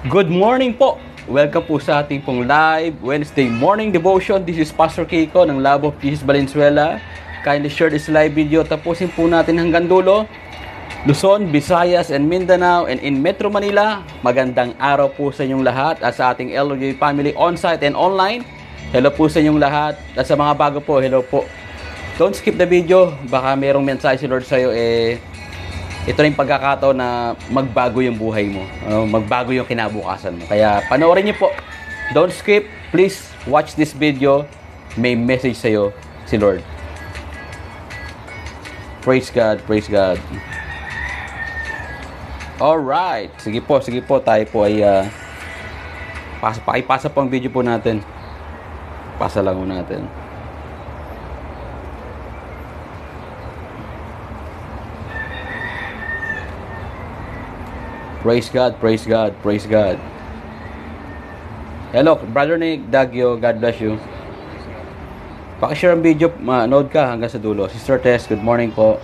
Good morning po! Welcome po sa ating pong live Wednesday morning devotion. This is Pastor Kiko ng Love of Jesus Valenzuela. Kindly share this live video. Tapusin po natin hanggang dulo. Luzon, Visayas, and Mindanao, and in Metro Manila. Magandang araw po sa inyong lahat at sa ating LOJ family on-site and online. Hello po sa inyong lahat. At sa mga bago po, hello po. Don't skip the video. Baka mayroong mensahe si Lord sa'yo ito na yung pagkakataon na magbago yung buhay mo. Magbago yung kinabukasan mo. Kaya panoorin niyo po. Don't skip. Please watch this video. May message sa'yo si Lord. Praise God. Praise God. Alright. Sige po. Tayo po ay pakipasa po ang video po natin. Pasa lang po natin. Praise God, praise God, praise God. Hello, Brother Nick, Dagyo, God bless you. Pakishare ang video, manood ka hanggang sa dulo. Sister Tess, good morning po.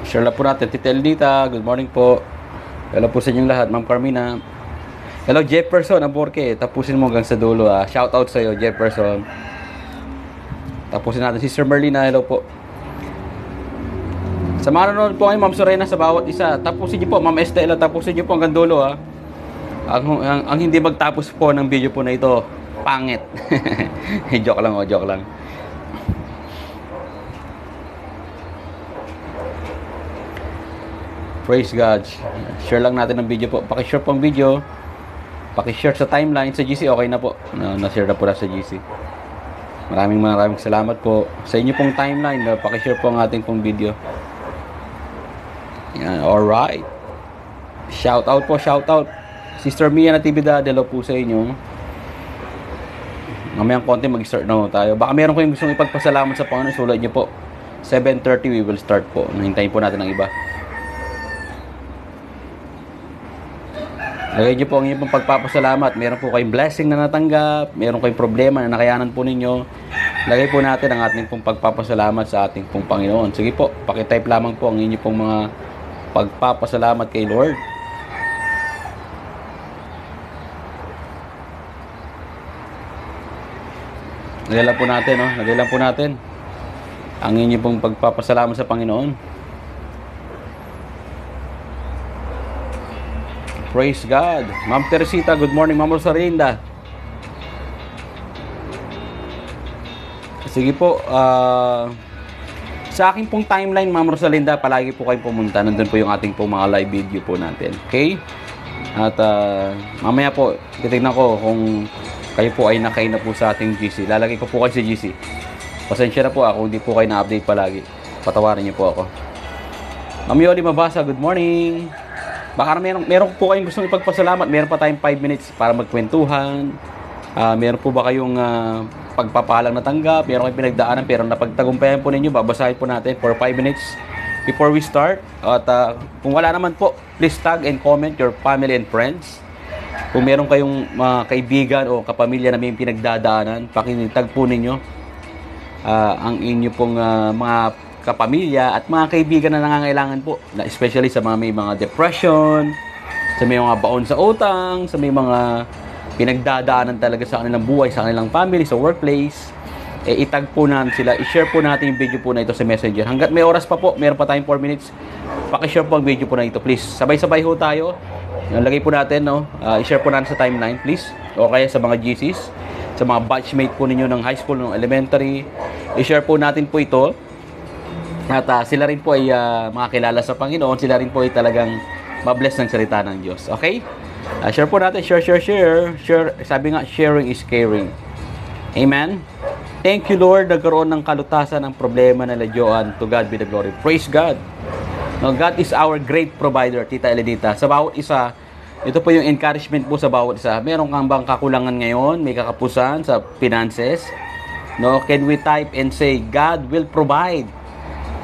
Share lang po natin. Tita Eldita, good morning po. Hello po sa inyong lahat. Ma'am Carmina. Hello Jefferson, Aborque. Tapusin mo hanggang sa dulo. Shout out sa iyo, Jefferson. Tapusin natin. Sister Merlina, hello po. Sa mga nanonood po ngayon, Ma'am Sorena, sa bawat isa. Tapusin niyo po, Ma'am Estela. Tapusin niyo po hanggang dulo. Ang hindi magtapos po ng video po na ito, pangit. Joke lang, joke lang. Praise God. Share lang natin ang video po. Paki-share po ang video. Paki-share sa timeline. Sa GC, okay na po. Na-share na po na sa GC. Maraming salamat po. Sa inyo pong timeline, paki-share po ang ating pong video. Yan, alright. Shout out po, shout out. Sister Mia Natividad, hello po sa inyo. Mamayang konti mag-start na tayo. Baka meron ko yung gustong ipagpasalamat sa Panginoon. Sulat niyo po. 7:30 we will start po. Nahintayin po natin ang iba. Lagay niyo po ang inyong pagpapasalamat. Meron po kayong blessing na natanggap. Meron kayong problema na nakayanan po ninyo. Lagay po natin ang ating pong pagpapasalamat sa ating pong Panginoon. Sige po, pakitype lamang po ang inyong pong mga pagpapasalamat kay Lord. Lagay lang po natin, Lagay lang po natin ang inyong pong pagpapasalamat sa Panginoon. Praise God. Ma'am Teresita, good morning. Ma'am Rosarinda. Sige po, sa aking pong timeline, Ma'am Rosalinda, palagi po kayong pumunta. Nandun po yung ating pong mga live video po natin. Okay? At mamaya po, titignan ko kung kayo po ay nakain na po sa ating GC. Lalagay ko po kayo sa GC. Pasensya na po ako, hindi po kayo na-update palagi. Patawarin niyo po ako. Ma'am Yoli Mabasa, good morning. Baka meron po kayong gustong ipagpasalamat. Meron pa tayong 5 minutes para magkwentuhan. Meron po ba kayong pagpapalang natanggap? Meron kayong pinagdaanan pero napagtagumpayan po ninyo? Babasahin po natin for 5 minutes before we start. At kung wala naman po, please tag and comment your family and friends. Kung meron kayong mga kaibigan o kapamilya na may pinagdadaanan, pakitag po ninyo ang inyo pong mga kapamilya at mga kaibigan na nangangailangan po, especially sa mga may mga depression, sa may mga baon sa utang, sa may mga pinagdadaanan talaga sa kanilang buhay, sa kanilang family, sa workplace. Itag po natin sila, i-share po natin yung video po na ito sa Messenger. Hanggat may oras pa po, meron pa tayong 4 minutes, paki-share po ang video po na ito, please. Sabay-sabay ho tayo. Lagay po natin, i-share po natin sa timeline, please. O kaya sa mga GCs, sa mga batchmate po ninyo ng high school, ng elementary. I-share po natin po ito. At sila rin po ay makakilala sa Panginoon. Sila rin po ay talagang mabless ng salita ng Diyos. Okay? Share po natin. Share. Sabi nga, sharing is caring. Amen? Thank you, Lord. Nagkaroon ng kalutasan ng problema na ladyoan. To God be the glory. Praise God. No, God is our great provider, Tita Elenita. Sa bawat isa, ito po yung encouragement po sa bawat isa. Meron kang bang kakulangan ngayon? May kakapusan sa finances? No, can we type and say, God will provide.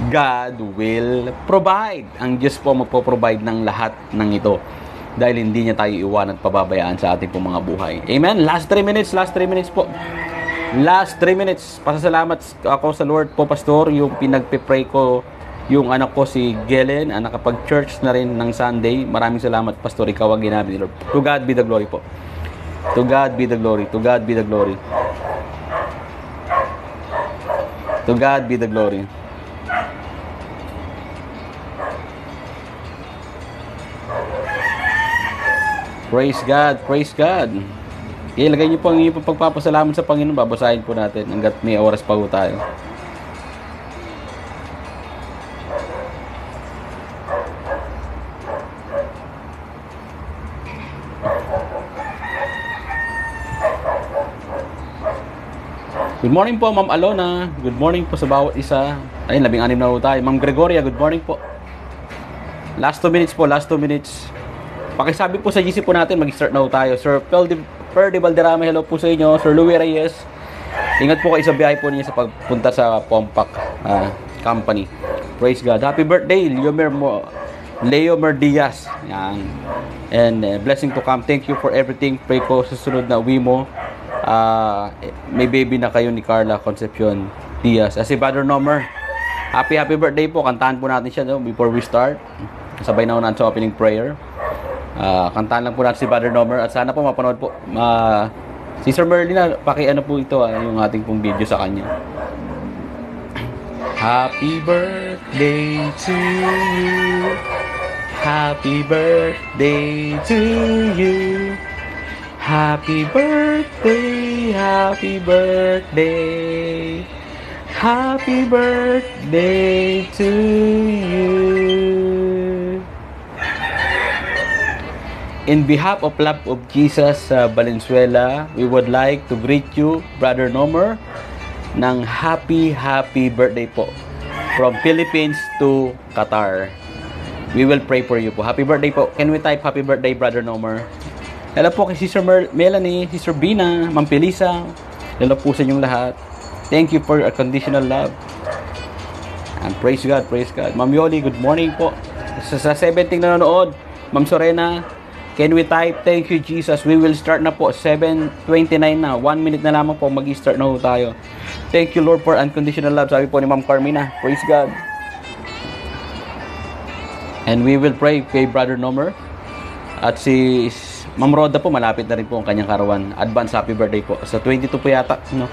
God will provide. Ang Diyos po magpo-provide ng lahat ng ito. Dahil hindi niya tayo iwan at pababayaan sa ating pong mga buhay. Amen? Last 3 minutes po. Last 3 minutes. Pasasalamat ako sa Lord po, Pastor. Yung pinagpipray ko, yung anak ko si Gelen, nakapag-church na rin ng Sunday. Maraming salamat, Pastor. Ikaw ang ginamit ni Lord. To God be the glory po. To God be the glory. To God be the glory. To God be the glory. Praise God. Praise God. Ilagay niyo po ang inyong pagpapasalamat sa Panginoon. Babasahin po natin hanggat may oras pa po tayo. Good morning po, Ma'am Alona. Good morning po sa bawat isa. Ayun, 16 na po tayo. Ma'am Gregoria, good morning po. Last 2 minutes po, last 2 minutes. Pakisabi po sa GC po natin, mag-start na po tayo. Sir Ferdi Valderrama, hello po sa inyo. Sir Louis Reyes, ingat po kayo sa biyahe po niyo sa pagpunta sa Pompak Company. Praise God. Happy birthday, Leomer Diaz. Yan. And blessing to come. Thank you for everything. Pray po sa sunod na uwi mo. May baby na kayo ni Carla Concepcion Diaz. Si Brother Nomer, happy birthday po. Kantahan po natin siya before we start. Sabay na natin sa opening prayer. Kantahan lang po natin si Brother Nomer. At sana po mapanood po si Sir Merlin, paki-ano po ito yung ating pong video sa kanya. Happy birthday to you. Happy birthday to you. Happy birthday, happy birthday. Happy birthday to you. In behalf of Love of Jesus Valenzuela, we would like to greet you, Brother Nomer, ng happy birthday po. From Philippines to Qatar. We will pray for you po. Happy birthday po. Can we type happy birthday, Brother Nomer? Hello po kay Sister Melanie, Sister Bina, Ma'am Pelisa. Hello po sa inyong lahat. Thank you for your unconditional love. And praise God, praise God. Ma'am Yoli, good morning po. Sa 17 na nanonood, Ma'am Sorena, can we type, thank you Jesus. We will start na po, 7:29 na. 1 minute na lamang po, mag-start na po tayo. Thank you Lord for unconditional love. Sabi po ni Ma'am Carmina, praise God. And we will pray kay Brother Nomer. At si Ma'am Roda po, malapit na rin po ang kanyang karawan. Advance happy birthday po. Sa 22 po yata. No?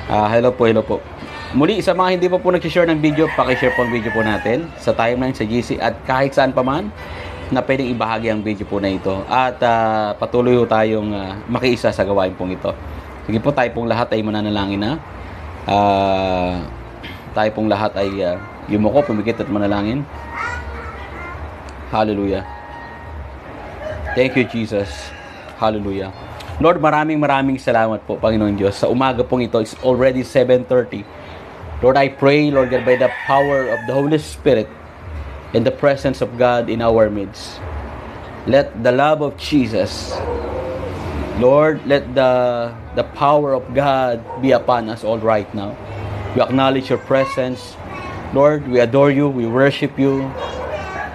Hello po. Muli, sa mga hindi pa po nag-share ng video, pakishare po ang video po natin sa timeline, sa GC, at kahit saan pa man na pwedeng ibahagi ang video po na ito. At patuloy po tayong makiisa sa gawain pong ito. Sige po, tayo pong lahat ay mananalangin na. Tayo pong lahat ay yumuko, pumikit at manalangin. Hallelujah. Thank you, Jesus. Hallelujah. Lord, maraming salamat po, Panginoon Diyos. Sa umaga pong ito, it's already 7:30. Lord, I pray, Lord God, by the power of the Holy Spirit and the presence of God in our midst. Let the love of Jesus, Lord, let the power of God be upon us all right now. We acknowledge your presence. Lord, we adore you. We worship you.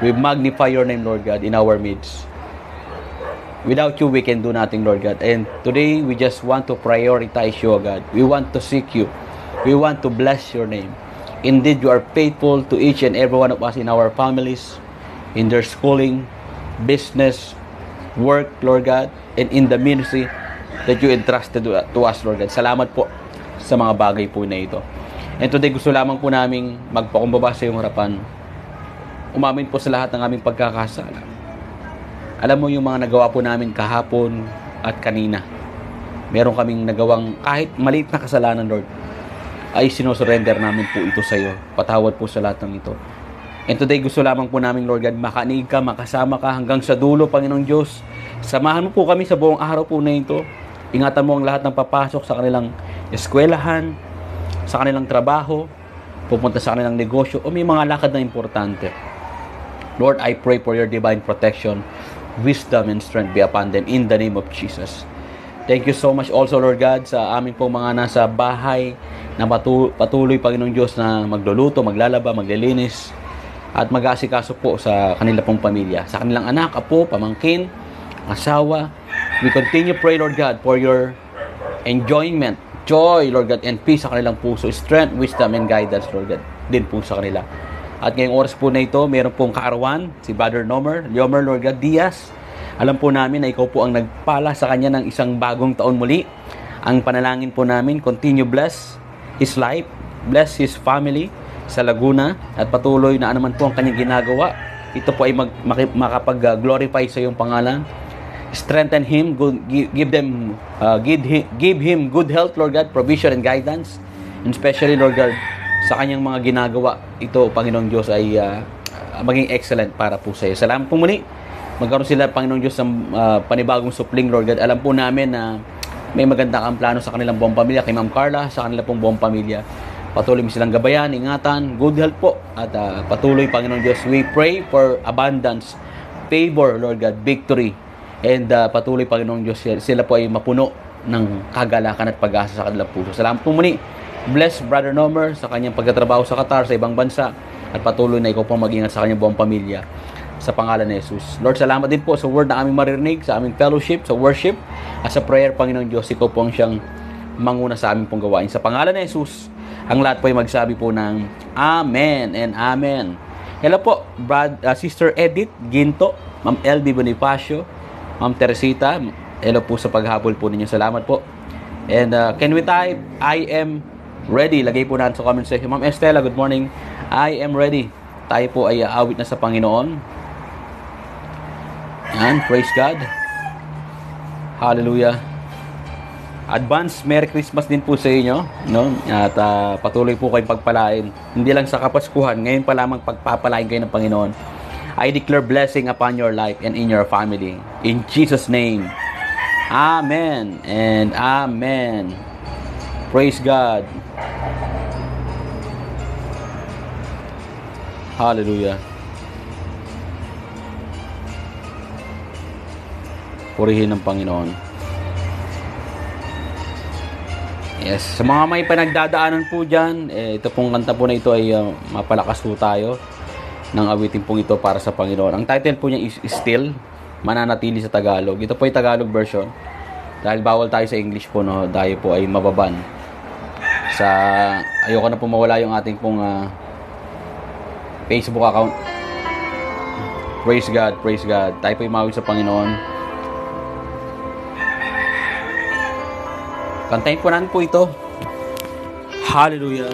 We magnify your name, Lord God, in our midst. Without you, we can do nothing, Lord God. And today, we just want to prioritize you, God. We want to seek you. We want to bless your name. Indeed, you are faithful to each and every one of us in our families, in their schooling, business, work, Lord God, and in the ministry that you entrusted to us, Lord God. Salamat po sa mga bagay po na ito. And today, gusto lamang po namin magpakumbaba sa iyong harapan. Umamin po sa lahat ng aming pagkakasala. Alam mo yung mga nagawa po namin kahapon at kanina. Meron kaming nagawang kahit maliit na kasalanan, Lord, ay sinosurrender namin po ito sa iyo. Patawad po sa lahat ng ito. And today gusto lamang po namin, Lord God, makaniig ka, makasama ka hanggang sa dulo, Panginoong Diyos, Samahan mo po kami sa buong araw po na ito. Ingatan mo ang lahat ng papasok sa kanilang eskwelahan, sa kanilang trabaho, pupunta sa kanilang negosyo, o may mga lakad na importante. Lord, I pray for your divine protection, wisdom, and strength be upon them in the name of Jesus. Thank you so much also, Lord God, sa aming pong mga nasa bahay na patuloy, Panginoong Diyos, na magluluto, maglalaba, maglilinis, at mag-aasikaso po sa kanila pong pamilya, sa kanilang anak, apo, pamangkin, asawa. We continue pray, Lord God, for your enjoyment, joy, Lord God, and peace sa kanilang puso, strength, wisdom, and guidance, Lord God, din po sa kanila. At ngayong oras po na ito, meron pong kaarawan, si Brother Yomer, Lord God, Diaz. Alam po namin na ikaw po ang nagpala sa kanya ng isang bagong taon muli. Ang panalangin po namin, continue bless his life, bless his family sa Laguna, at patuloy na anuman po ang kanyang ginagawa, ito po ay makapag-glorify sa iyong pangalan. Strengthen him, give him good health, Lord God, provision and guidance, and especially, Lord God, sa kanyang mga ginagawa, ito, Panginoong Diyos, ay maging excellent para po sa iyo. Salamat po muli. Magkaroon sila, Panginoong Diyos, ng panibagong supling, Lord God. Alam po namin na may maganda kang plano sa kanilang buong pamilya, kay Ma'am Carla, sa kanilang pong buong pamilya. Patuloy mo silang gabayan, ingatan, good health po. At patuloy, Panginoong Diyos, we pray for abundance, favor, Lord God, victory. And patuloy, Panginoong Diyos, sila po ay mapuno ng kagalakan at pag-asa sa kanilang puso. Salamat po muli. Bless Brother Yomer sa kanyang pagtatrabaho sa Qatar, sa ibang bansa. At patuloy na ikaw pong mag-ingat sa kanyang buong pamilya. Sa pangalan ni Jesus. Lord, salamat din po sa word na aming maririnig, sa aming fellowship, sa worship, at sa prayer, Panginoong Diyos. Ikaw po ang siyang manguna sa aming pong gawain. Sa pangalan ni Jesus, ang lahat po ay magsabi po ng Amen and Amen. Hello po, Sister Edith Ginto, Ma'am LB Bonifacio, Ma'am Teresita. Hello po sa paghabol po ninyo. Salamat po. And can we type, I am ready? Lagay po natin sa comment section. Ma'am Estela, good morning. I am ready. Tayo po ay aawit na sa Panginoon. Yan, praise God. Hallelujah. Advance Merry Christmas din po sa inyo, no? At patuloy po kayong pagpalain. Hindi lang sa Kapaskuhan, ngayon pa lamang pagpapalain kayo ng Panginoon. I declare blessing upon your life and in your family. In Jesus' name. Amen and Amen. Praise God. Hallelujah. Purihin ng Panginoon. Yes, sa mga may panagdadaanan po dyan, ito pong kanta po na ito ay mapalakas po tayo ng awitin pong ito para sa Panginoon. Ang title po niya is Still, mananatili sa Tagalog. Ito po ay Tagalog version. Dahil bawal tayo sa English po, no, tayo po ay mababan. Ayoko na po mawala yung ating pong Facebook account. Praise God, praise God. Tayo po ay mawid sa Panginoon. Kantahin po natin po ito. Hallelujah.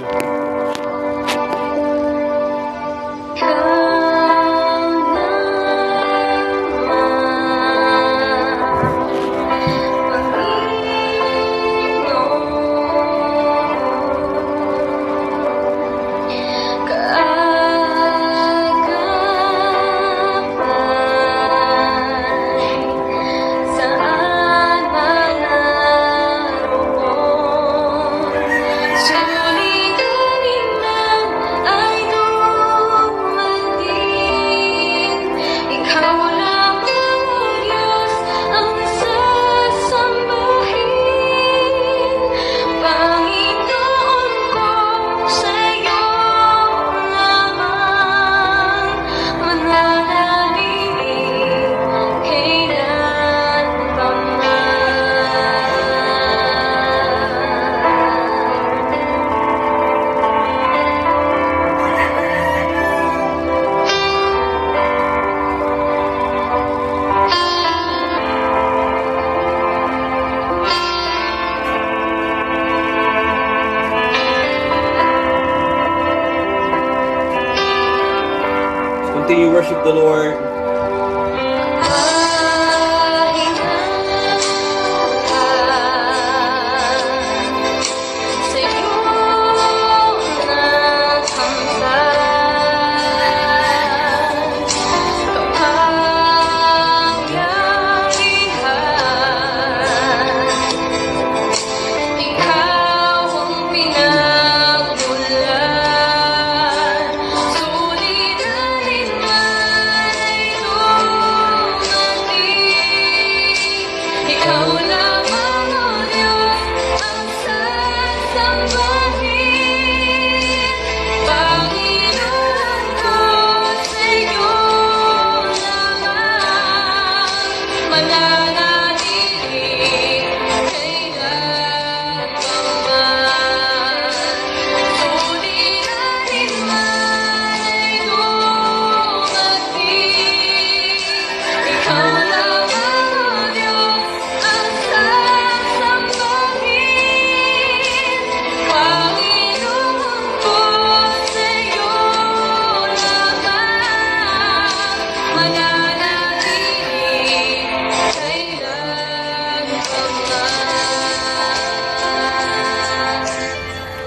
Continue worship the Lord.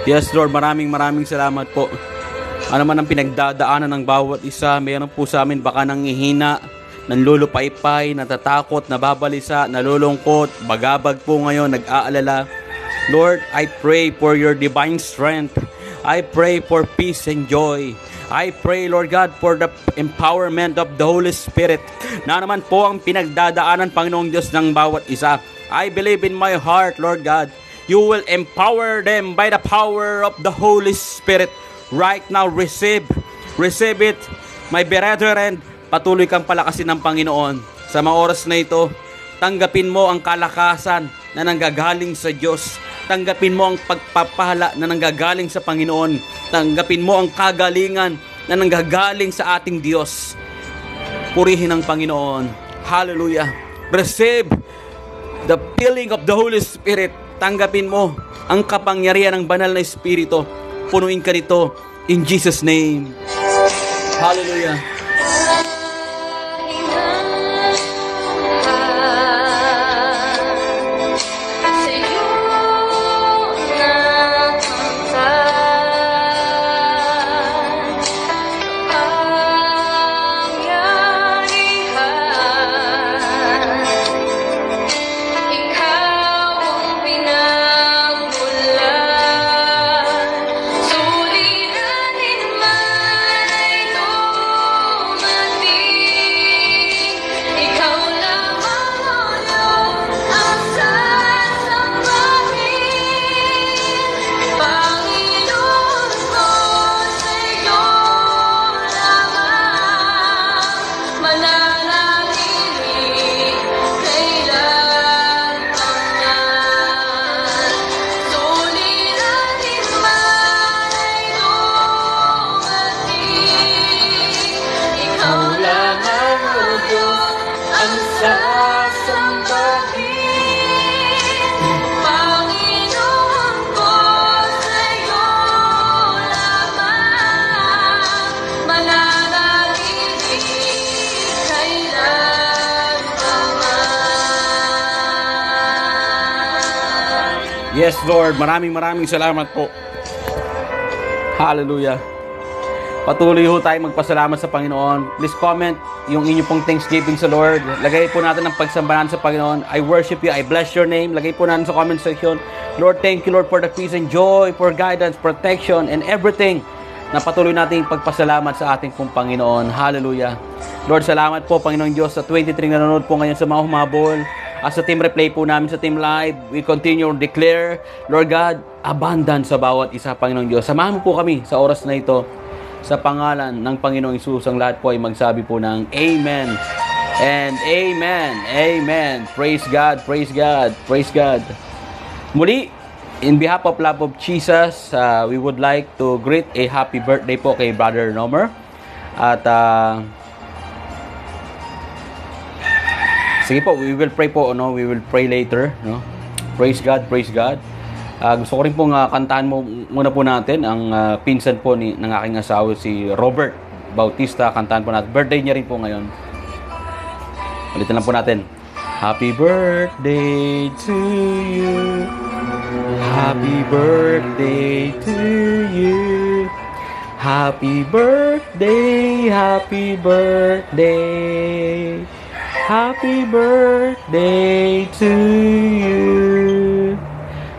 Yes, Lord, maraming salamat po. Ano man ang pinagdadaanan ng bawat isa, mayroon po sa amin baka nanghihina, nanlulupaypay, natatakot, nababalisa, nalulungkot, bagabag po ngayon, nag-aalala. Lord, I pray for your divine strength. I pray for peace and joy. I pray, Lord God, for the empowerment of the Holy Spirit na naman po ang pinagdadaanan, Panginoong Diyos, ng bawat isa. I believe in my heart, Lord God, you will empower them by the power of the Holy Spirit. Right now, receive it, my brethren. Patuloy kang palakasin ng Panginoon. Sa mga oras na ito, tanggapin mo ang kalakasan na nanggagaling sa Diyos. Tanggapin mo ang pagpapala na nanggagaling sa Panginoon. Tanggapin mo ang kagalingan na nanggagaling sa ating Diyos. Purihin ang Panginoon. Hallelujah. Receive the filling of the Holy Spirit. Tanggapin mo ang kapangyarihan ng banal na Espiritu. Punuin ka nito in Jesus' name. Hallelujah. Yes, Lord. Maraming salamat po. Hallelujah. Patuloy ho tayo magpasalamat sa Panginoon. Please comment yung inyo pong thanksgiving sa Lord. Lagay po natin ang pagsambahan sa Panginoon. I worship you. I bless your name. Lagay po natin sa comment section. Lord, thank you, Lord, for the peace and joy, for guidance, protection, and everything na patuloy nating pagpasalamat sa ating pong Panginoon. Hallelujah. Lord, salamat po, Panginoon Diyos, sa 23 na nanonood po ngayon sa mga humabol. As sa team replay po namin sa team live, we continue to declare, Lord God, abundance sa bawat isa, Panginoong Diyos. Samahan mo po kami sa oras na ito. Sa pangalan ng Panginoong Hesus, ang lahat po ay magsabi po ng Amen and Amen. Amen. Praise God, praise God, praise God. Muli, in behalf of Love of Jesus, we would like to greet a happy birthday po kay Brother Nomer. At sige po, we will pray po, no? We will pray later, no? Praise God, praise God. Gusto ko rin pong kantahan muna po natin ang pinsan po ng aking asawa, si Robert Bautista. Kantahan po natin. Birthday niya rin po ngayon. Ulitin lang po natin. Happy birthday to you. Happy birthday to you. Happy birthday, happy birthday. Happy birthday to you.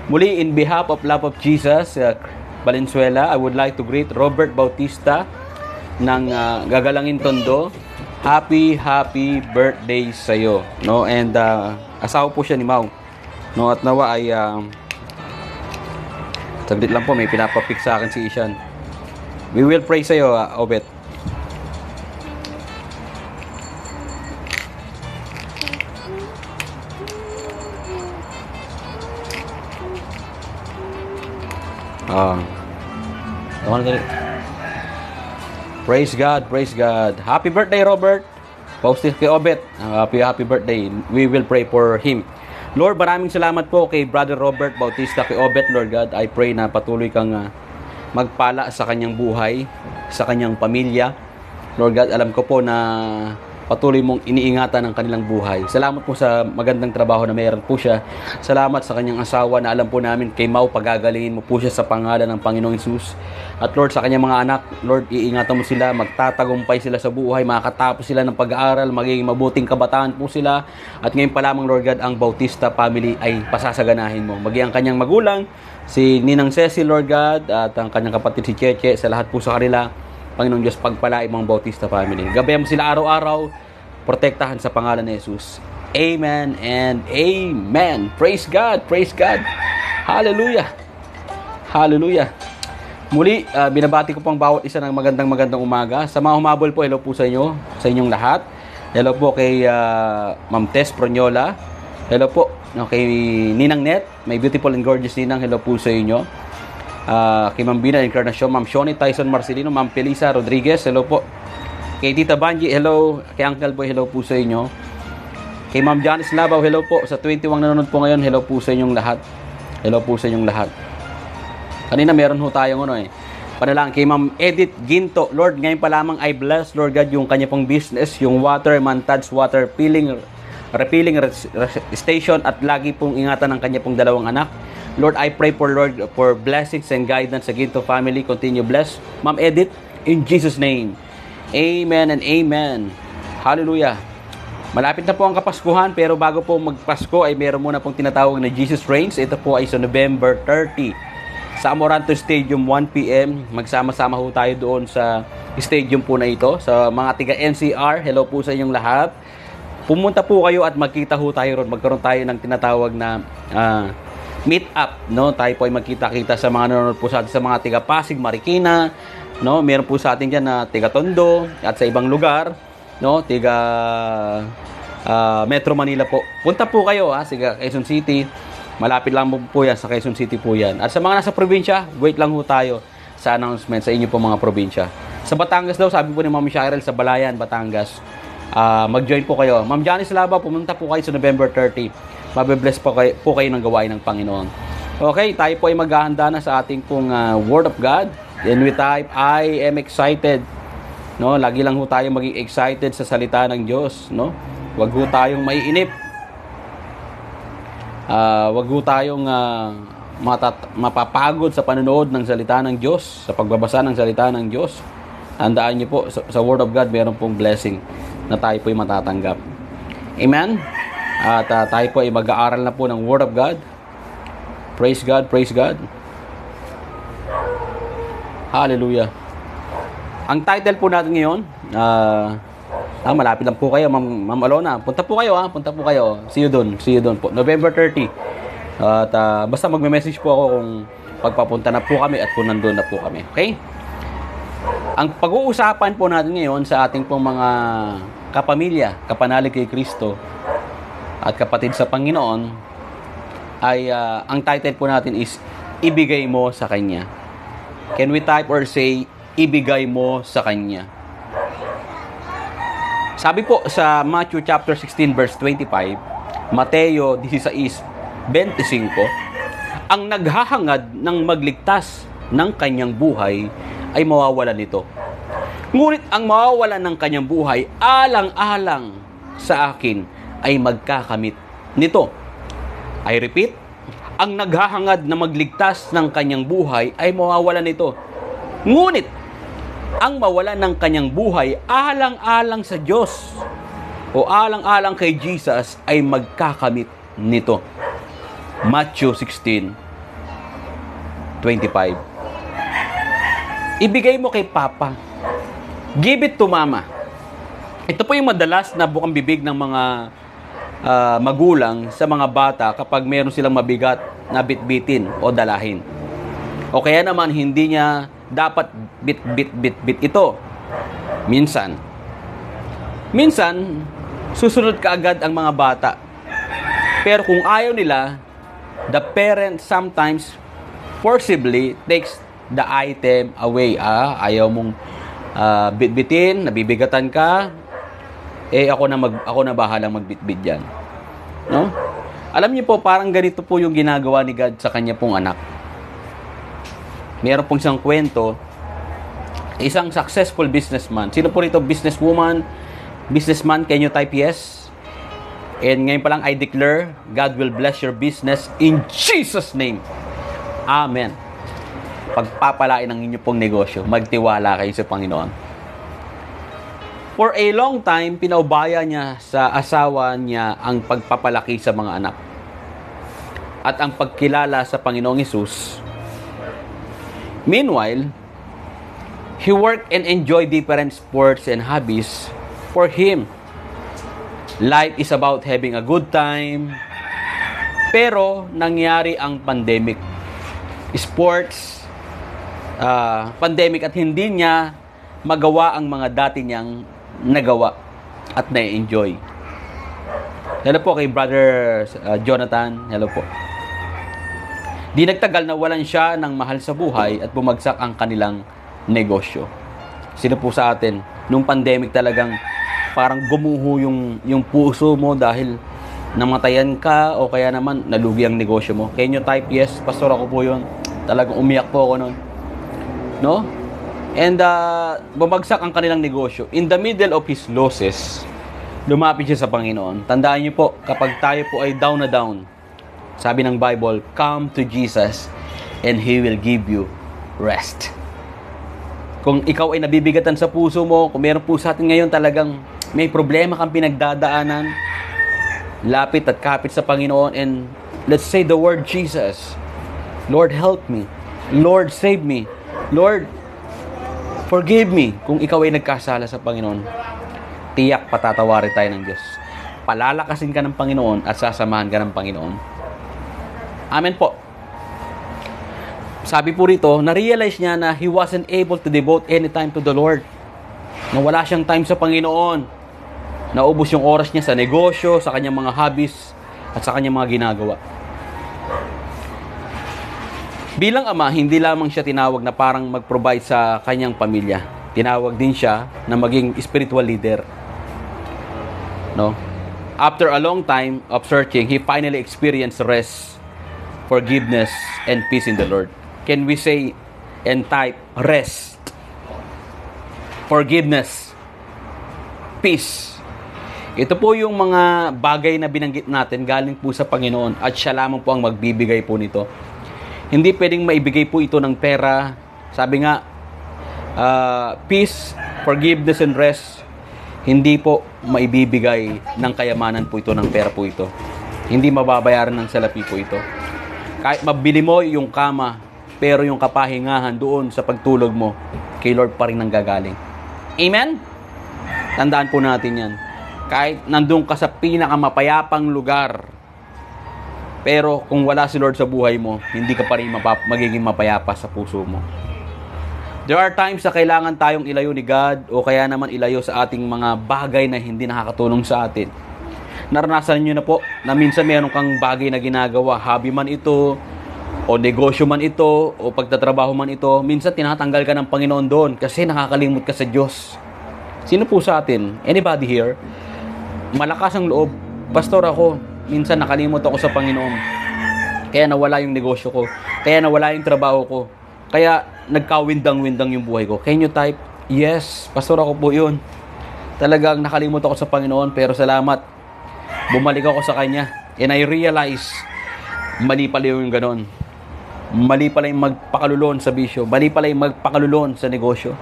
Muli, in behalf of Love of Jesus, Valenzuela, I would like to greet Robert Bautista ng Gagalangin Tondo. Happy birthday sa iyo, no? And asawa po siya ni Mau, no? At nawa ay saglit lang po, may pinapapik sa akin si Ishan. We will pray sa iyo, Obet. Ah. Praise God, praise God. Happy birthday, Robert. Posted kay Obet. Happy birthday. We will pray for him. Lord, maraming salamat po kay Brother Robert Bautista, kay Obet, Lord God. I pray na patuloy kang magpala sa kanyang buhay, sa kanyang pamilya. Lord God, alam ko po na patuloy mong iniingatan ang kanilang buhay. Salamat po sa magandang trabaho na mayroon po siya. Salamat sa kanyang asawa na alam po namin kay Mau, pagagalingin mo po siya sa pangalan ng Panginoong Hesus. At Lord, sa kanyang mga anak, Lord, iingatan mo sila, magtatagumpay sila sa buhay, makakatapos sila ng pag-aaral, magiging mabuting kabataan po sila. At ngayon pa lamang, Lord God, ang Bautista family ay pasasaganahin mo. Maging ang kanyang magulang, si Ninang Cecil, Lord God, at ang kanyang kapatid si Cheche, sa lahat po sa kanila, Panginoong Diyos, pagpalain mong Bautista family. Gabayan mo sila araw-araw, protektahan sa pangalan ni Jesus. Amen and amen. Praise God, praise God. Hallelujah. Hallelujah. Muli, binabati ko pang bawat isa ng magandang umaga. Sa mga humabol po, hello po sa inyo, sa inyong lahat. Hello po kay Ma'am Tess Pronyola. Hello po kay Ninang Net, may beautiful and gorgeous Ninang. Hello po sa inyo. Kay Ma'am Bina Encarnacion, Ma'am Shoni Tyson Marcelino, Ma'am Felisa Rodriguez, hello po. Kay Tita Banji, hello. Kay Uncle Boy, hello po sa inyo. Kay Ma'am Janice Labaw, hello po. Sa 21 nanonood po ngayon, hello po sa inyong lahat. Hello po sa inyong lahat. Kanina meron ho tayong panalangin kay Ma'am Edith Ginto. Lord, ngayon pa lamang I bless, Lord God, yung kanya pong business, yung water, Mantads water refilling station, at lagi pong ingatan ng kanya pong dalawang anak. Lord, I pray for blessings and guidance sa Ginto family. Continue bless Ma'am Edith in Jesus name. Amen and amen. Hallelujah. Malapit na po ang Kapaskuhan, pero bago po magpasko ay meron muna pong tinatawag na Jesus Reigns. Ito po ay sa November 30 sa Amoranto Stadium, 1 p.m. Magsama-sama ho tayo doon sa stadium po na ito. Sa mga tiga NCR, hello po sa inyong lahat. Pumunta po kayo at magkita ho tayo ron. Magkaroon tayo ng tinatawag na meet up, no? Tayo po ay magkita-kita sa mga nanonood po sa atin, sa mga tiga Pasig, Marikina, no? Meron po sa atin diyan na tiga Tondo at sa ibang lugar, no? Tiga Metro Manila po. Punta po kayo sa Quezon City. Malapit lang po yan sa Quezon City po yan. At sa mga nasa probinsya, wait lang ho tayo sa announcement sa inyo po mga probinsya. Sa Batangas daw, sabi po ni Ma'am Cheryl, sa Balayan, Batangas, mag-join po kayo. Ma'am Janice Laba, pumunta po kayo sa November 30. Mabe-bless po kayo ng gawain ng Panginoon. Okay, tayo po ay maghahanda na sa ating pong Word of God. And we type, I am excited. No, lagi lang ho tayo maging excited sa salita ng Diyos, no? Huwag ho tayong maiinip. Huwag ho tayong mapapagod sa panonood ng salita ng Diyos, sa pagbabasa ng salita ng Diyos. Handaan niyo po, sa Word of God, meron pong blessing na tayo po ay matatanggap. Amen? At tayo po ay mag-aaral na po ng Word of God. Praise God, praise God. Hallelujah. Ang title po natin ngayon, malapit lang po kayo, Ma'am Alona. Punta po kayo, punta po kayo. See you doon po. November 30. At basta magme-message po ako kung pagpapunta na po kami at kung nandun na po kami. Okay? Ang pag-uusapan po natin ngayon sa ating pong mga kapamilya, kapanalig kay Kristo, at kapatid sa Panginoon, ay ang title po natin is ibigay mo sa Kanya. Can we type or say ibigay mo sa Kanya? Sabi po sa Matthew chapter 16 verse 25, Mateo 16:25, ang naghahangad ng magligtas ng kanyang buhay ay mawawalan nito. Ngunit ang mawawalan ng kanyang buhay alang-alang sa akin ay magkakamit nito. I repeat, ang naghahangad na magligtas ng kanyang buhay ay mawawalan nito. Ngunit, ang mawalan ng kanyang buhay alang-alang sa Diyos o alang-alang kay Jesus ay magkakamit nito. Matthew 16:25. Ibigay mo kay Papa. Give it to Mama. Ito po yung madalas na bukang bibig ng mga magulang sa mga bata kapag meron silang mabigat na bitbitin o dalahin. O kaya naman hindi niya dapat bit ito. Minsan susunod kaagad ang mga bata. Pero kung ayaw nila, the parent sometimes forcibly takes the item away. Ayaw mong bitbitin, nabibigatan ka, ako na bahalang magbitbit diyan. No? Alam niyo po, parang ganito po yung ginagawa ni God sa kanya pong anak. Meron pong isang kwento, isang successful businessman. Sino po rito? Businesswoman, businessman, can you type yes? And ngayon pa lang, I declare, God will bless your business in Jesus' name. Amen. Pagpapalain ang inyo pong negosyo. Magtiwala kayo sa Panginoon. For a long time, pinaubaya niya sa asawa niya ang pagpapalaki sa mga anak. At ang pagkilala sa Panginoong Hesus. Meanwhile, he worked and enjoyed different sports and hobbies. For him, life is about having a good time. Pero, nangyari ang pandemic. Sports, pandemic at hindi niya magawa ang mga dati niyang nagawa at na-enjoy. Hello po kay Brother Jonathan. Hello po. Di nagtagal na walan siya ng mahal sa buhay at bumagsak ang kanilang negosyo. Sino po sa atin? Nung pandemic talagang parang gumuho yung puso mo dahil namatayan ka o kaya naman nalugi ang negosyo mo. Can you type yes? Pastor, ako po yun. Talagang umiyak po ako nun. No? And bumagsak ang kanilang negosyo. In the middle of his losses, lumapit siya sa Panginoon. Tandaan niyo po, kapag tayo po ay down na down, sabi ng Bible, come to Jesus and He will give you rest. Kung ikaw ay nabibigatan sa puso mo, kung meron po sa atin ngayon talagang may problema kang pinagdadaanan, lapit at kapit sa Panginoon and let's say the word Jesus. Lord, help me. Lord, save me. Lord, forgive me. Kung ikaw ay nagkasala sa Panginoon, tiyak patatawarin tayo ng Diyos. Palalakasin ka ng Panginoon at sasamahan ka ng Panginoon. Amen po. Sabi po rito, na-realize niya na he wasn't able to devote any time to the Lord. Nawala siyang time sa Panginoon. Naubos yung oras niya sa negosyo, sa kanyang mga hobbies, at sa kanyang mga ginagawa. Bilang ama, hindi lamang siya tinawag na parang mag-provide sa kanyang pamilya. Tinawag din siya na maging spiritual leader. No? After a long time of searching, he finally experienced rest, forgiveness, and peace in the Lord. Can we say and type rest, forgiveness, peace? Ito po yung mga bagay na binanggit natin galing po sa Panginoon at siya lamang po ang magbibigay po nito. Hindi pwedeng maibigay po ito ng pera. Sabi nga, peace, forgiveness, and rest, hindi po maibibigay ng kayamanan po ito, ng pera po ito. Hindi mababayaran ng salapi po ito. Kahit mabili mo yung kama, pero yung kapahingahan doon sa pagtulog mo, kay Lord pa rin nanggagaling. Amen? Tandaan po natin yan. Kahit nandun ka sa pinakamapayapang lugar, pero kung wala si Lord sa buhay mo, hindi ka pa rin magiging mapayapa sa puso mo. There are times na kailangan tayong ilayo ni God o kaya naman ilayo sa ating mga bagay na hindi nakakatulong sa atin. Naranasan nyo na po na minsan meron kang bagay na ginagawa, hobby man ito, o negosyo man ito, o pagtatrabaho man ito, minsan tinatanggal ka ng Panginoon doon kasi nakakalimot ka sa Diyos. Sino po sa atin? Anybody here? Malakas ang loob. Pastor, ako, minsan nakalimot ako sa Panginoon. Kaya nawala yung negosyo ko. Kaya nawala yung trabaho ko. Kaya nagkawindang-windang yung buhay ko. Can you type? Yes, pastor, ako po yun. Talagang nakalimot ako sa Panginoon, pero salamat. Bumalik ako sa Kanya. And I realize, mali pala yung ganon. Mali pala yung magpakalulon sa bisyo. Mali pala yung magpakalulon sa negosyo.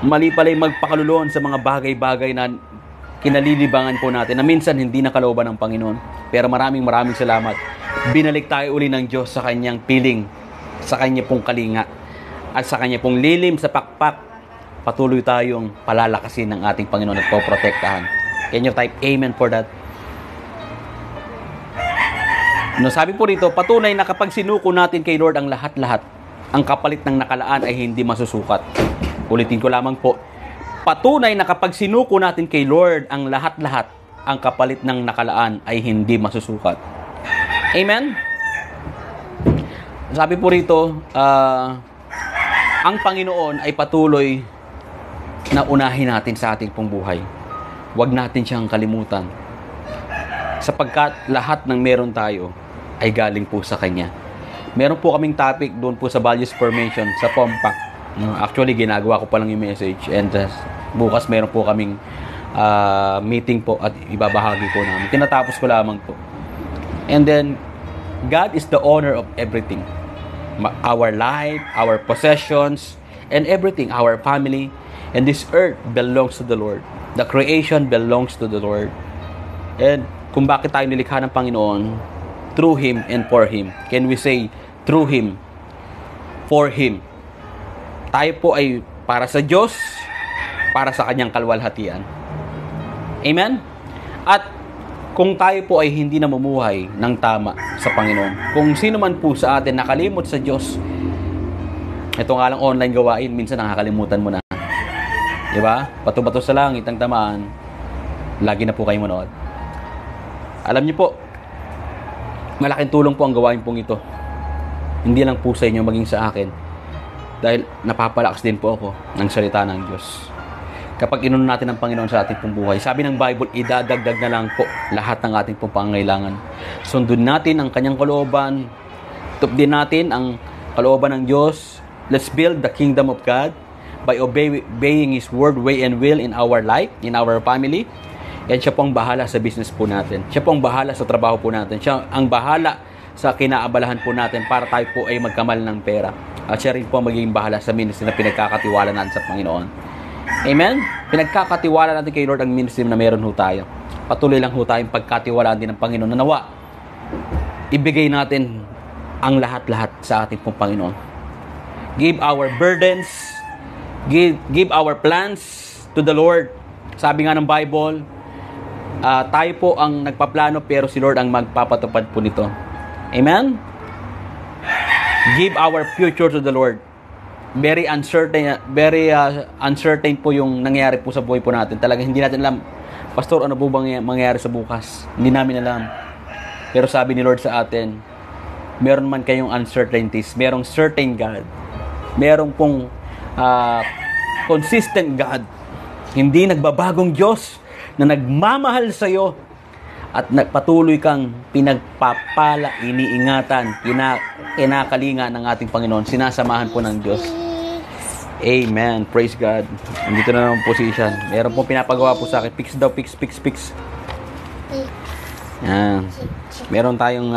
Mali pala yung magpakalulon sa mga bagay-bagay na kinalilibangan po natin na minsan hindi nakalooban ng Panginoon. Pero maraming salamat. Binalik tayo uli ng Diyos sa Kanyang piling, sa Kanya pong kalinga, at sa Kanya pong lilim sa pakpak. Patuloy tayong palalakasin ng ating Panginoon at poprotektahan. Can you type amen for that? No, sabi po rito, patunay na kapag sinuko natin kay Lord ang lahat-lahat, ang kapalit ng nakalaan ay hindi masusukat. Ulitin ko lamang po, patunay na kapag sinuko natin kay Lord ang lahat-lahat, ang kapalit ng nakalaan ay hindi masusukat. Amen? Sabi po rito, ang Panginoon ay patuloy na unahin natin sa ating pong buhay. Huwag natin siyang kalimutan. Sapagkat lahat ng meron tayo ay galing po sa Kanya. Meron po kaming topic doon po sa Values Formation, sa Pompak. Actually, ginagawa ko pa lang yung message. And bukas meron po kaming meeting po at ibabahagi po namin. Tinatapos ko lamang po. And then, God is the owner of everything. Our life, our possessions, and everything, our family. And this earth belongs to the Lord. The creation belongs to the Lord. And kung bakit tayo nilikha ng Panginoon, through Him and for Him. Can we say, through Him, for Him. Tayo po ay para sa Diyos, para sa Kanyang kalwalhatian. Amen? At kung tayo po ay hindi namumuhay ng tama sa Panginoon, kung sino man po sa atin nakalimot sa Diyos, ito nga lang online gawain, minsan nakakalimutan mo na. Diba? Bato-bato sa langit ang tamaan, lagi na po kayong manood. Alam niyo po, malaking tulong po ang gawain pong ito. Hindi lang po sa inyo, maging sa akin. Dahil napapalakas din po ako ng salita ng Diyos. Kapag inuno natin ang Panginoon sa ating pong buhay, sabi ng Bible, idadagdag na lang po lahat ng ating pong pangangailangan. Sundin natin ang Kanyang kalooban. Tupdin natin ang kalooban ng Diyos. Let's build the kingdom of God by obeying His word, way, and will in our life, in our family. And siya po ang bahala sa business po natin. Siya po ang bahala sa trabaho po natin. Siya ang bahala sa kinaabalahan po natin para tayo po ay magkamal ng pera. At siya rin po ang magiging bahala sa ministry na pinagkakatiwala natin sa Panginoon. Amen? Pinagkakatiwala natin kay Lord ang ministry na meron ho tayo. Patuloy lang ho tayong pagkatiwalaan din ng Panginoon na nawa. Ibigay natin ang lahat-lahat sa ating pong Panginoon. Give our burdens, give our plans to the Lord. Sabi nga ng Bible, tayo po ang nagpaplano pero si Lord ang magpapatupad po nito. Amen? Give our future to the Lord. Very uncertain po yung nangyayari po sa buhay po natin. Talaga hindi natin alam, Pastor, ano po bang mangyayari sa bukas? Hindi namin alam. Pero sabi ni Lord sa atin, meron man kayong uncertainties, merong certain God. Merong pong consistent God. Hindi nagbabagong Diyos na nagmamahal sa iyo at patuloy kang pinagpapala, iniingatan, kinakalinga ng ating Panginoon. Sinasamahan po ng Diyos. Amen. Praise God. Nandito na naman position. Meron pong pinapagawa po sa akin. Fix daw, fix. Yan. Meron tayong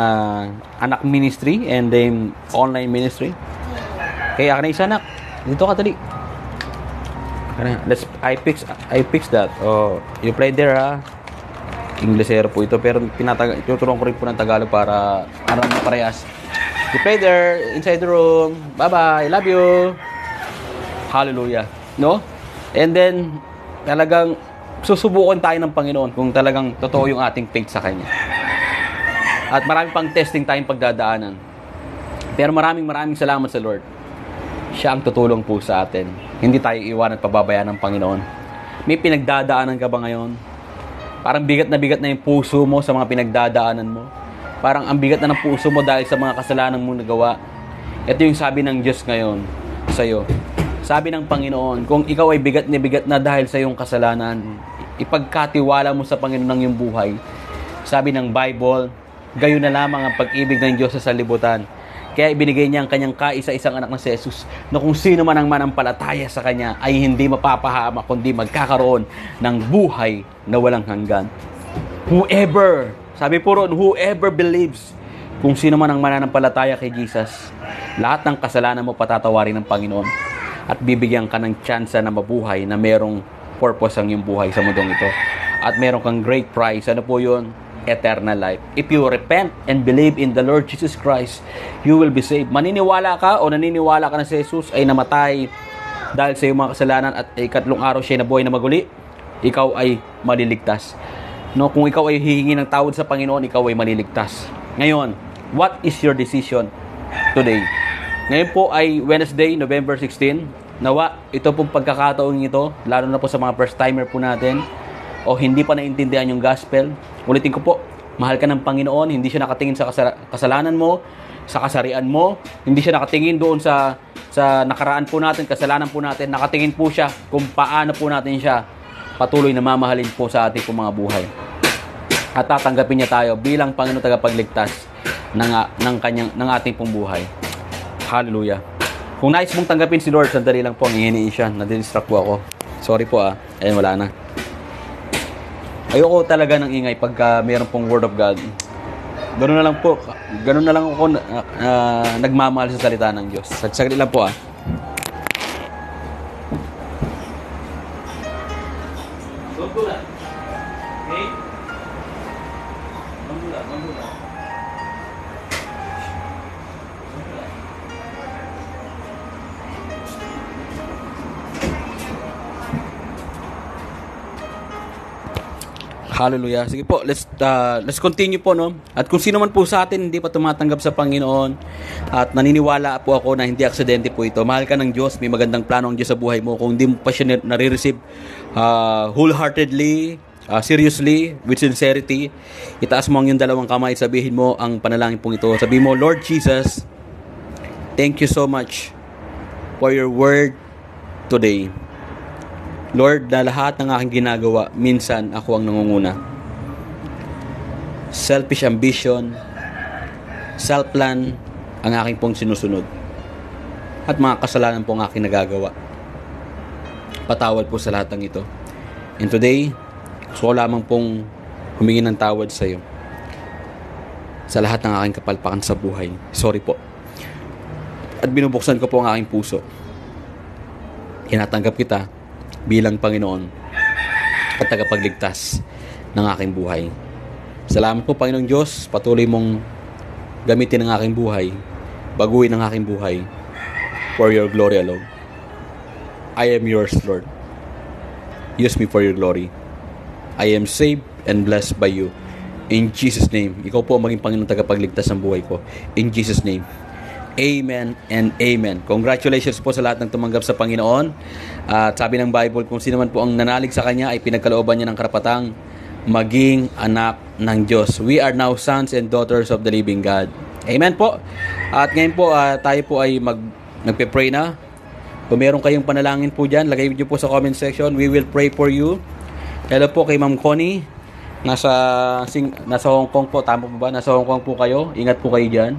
anak ministry and then online ministry. Kaya akin na isa anak. Dito ka tali. I fix that. Oh, you play there ha. Inglesero po ito pero tinuturuan ko rin po ng Tagalog para parehas. You play there inside the room. Bye-bye. Love you. Hallelujah. No? And then talagang susubukan tayo ng Panginoon kung talagang totoo yung ating faith sa Kanya. At marami pang testing tayong pagdadaanan. Pero maraming salamat sa Lord. Siya ang tutulong po sa atin. Hindi tayo iwan at pababayaan ng Panginoon. May pinagdadaanan ka ba ngayon? Parang bigat na yung puso mo sa mga pinagdadaanan mo. Parang ang bigat na ng puso mo dahil sa mga kasalanan mong nagawa. Ito yung sabi ng Diyos ngayon sa iyo. Sabi ng Panginoon, kung ikaw ay bigat na dahil sa iyong kasalanan, ipagkatiwala mo sa Panginoon ng iyong buhay. Sabi ng Bible, gayon na lamang ang pag-ibig ng Diyos sa sanlibutan. Kaya ibinigay niya ang kanyang kaisa-isang anak na si Jesus na kung sino man ang manampalataya sa kanya ay hindi mapapahama kundi magkakaroon ng buhay na walang hanggan. Whoever, sabi po roon, whoever believes, kung sino man ang mananampalataya kay Jesus, lahat ng kasalanan mo patatawarin ng Panginoon at bibigyan ka ng tsansa na mabuhay na merong purpose ang iyong buhay sa mundong ito. At meron kang great prize. Ano po yun? Eternal life. If you repent and believe in the Lord Jesus Christ, you will be saved. Maniniwala ka o naniniwala ka na si Jesus ay namatay dahil sa iyong mga kasalanan at ikatlong araw siya nabuhay na maguli, ikaw ay maliligtas. No, kung ikaw ay hihingi ng tawad sa Panginoon, ikaw ay maliligtas. Ngayon, what is your decision today? Ngayon po ay Wednesday, November 16. Nawa, ito pong pagkakataon ito, lalo na po sa mga first timer po natin, o hindi pa naintindihan yung gospel, ulitin ko po, mahal ka ng Panginoon, hindi siya nakatingin sa kasalanan mo, sa kasarian mo, hindi siya nakatingin doon sa nakaraan po natin, kasalanan po natin, nakatingin po siya kung paano po natin siya patuloy na mamahalin po sa ating mga buhay. At tatanggapin niya tayo bilang Panginoon tagapagligtas ng ating pong buhay. Hallelujah. Kung nais mong tanggapin si Lord, sandali lang po, hinihingi siya. Nadidistract po ako. Sorry po Ayun, wala na. Ayoko talaga ng ingay pagka mayroon pong Word of God. Ganun na lang po. Ganun na lang ako nagmamahal sa salita ng Diyos. Saglit lang po Mambulat. Okay? Mambulat. Hallelujah. Sige po, let's continue po, no? At kung sino man po sa atin hindi pa tumatanggap sa Panginoon at naniniwala po ako na hindi aksidente po ito. Mahal ka ng Diyos, may magandang plano ang Diyos sa buhay mo. Kung hindi mo pa siya nare-receive wholeheartedly, seriously, with sincerity, itaas mo ang iyong dalawang kamay, sabihin mo ang panalangin pong ito. Sabihin mo, Lord Jesus, thank you so much for your word today. Lord, na lahat ng aking ginagawa, minsan ako ang nangunguna. Selfish ambition, self-plan, ang aking pong sinusunod. At mga kasalanan pong aking nagagawa. Patawad po sa lahat ng ito. And today, gusto ko lamang pong humingi ng tawad sa iyo. Sa lahat ng aking kapalpakan sa buhay. Sorry po. At binubuksan ko po ang aking puso. Tinatanggap kita bilang Panginoon at tagapagligtas ng aking buhay. Salamat po, Panginoong Diyos. Patuloy mong gamitin ang aking buhay, baguhin ang aking buhay for your glory alone. I am yours, Lord. Use me for your glory. I am saved and blessed by you. In Jesus' name. Ikaw po maging Panginoon tagapagligtas ng buhay ko. In Jesus' name. Amen and amen. Congratulations po sa lahat ng tumanggap sa Panginoon. At sabi ng Bible, kung sino man po ang nanalig sa Kanya ay pinagkalooban niya ng karapatang maging anak ng Diyos. We are now sons and daughters of the living God. Amen po. At ngayon po tayo po ay nagpe-pray na. Kung meron kayong panalangin po dyan, lagay niyo po sa comment section. We will pray for you. Hello po kay Ma'am Connie. Nasa Hong Kong po. Tama po ba? Nasa Hong Kong po kayo. Ingat po kayo dyan.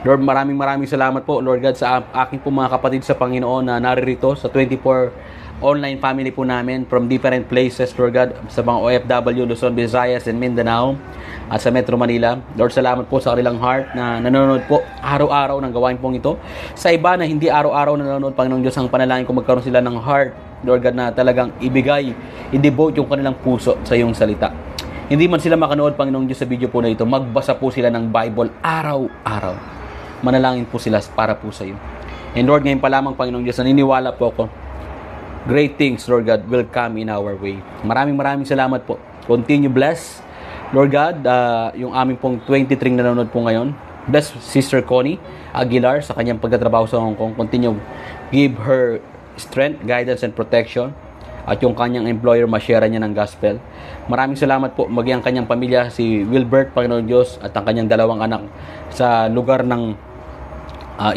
Lord, maraming salamat po, Lord God, sa aking po mga kapatid sa Panginoon na naririto sa 24 online family po namin from different places, Lord God, sa mga OFW, Luzon, Visayas, and Mindanao, at sa Metro Manila. Lord, salamat po sa kanilang heart na nanonood po araw-araw ng gawain pong ito. Sa iba na hindi araw-araw nanonood, Panginoong Diyos, ang panalangin ko magkaroon sila ng heart, Lord God, na talagang i-devote yung kanilang puso sa iyong salita. Hindi man sila makanood, Panginoong Diyos, sa video po na ito, magbasa po sila ng Bible araw-araw. Manalangin po sila para po sa iyo. And Lord, ngayon pa lamang, Panginoong Diyos, naniniwala po ako, great things, Lord God, will come in our way. Maraming salamat po. Continue bless, Lord God, yung aming pong 23 na nanonood po ngayon. Bless Sister Connie Aguilar sa kanyang pagtatrabaho sa Hong Kong. Continue, give her strength, guidance, and protection. At yung kanyang employer, ma-share niya ng gospel. Maraming salamat po, maging ang kanyang pamilya, si Wilbert, Panginoon Diyos, at ang kanyang dalawang anak sa lugar ng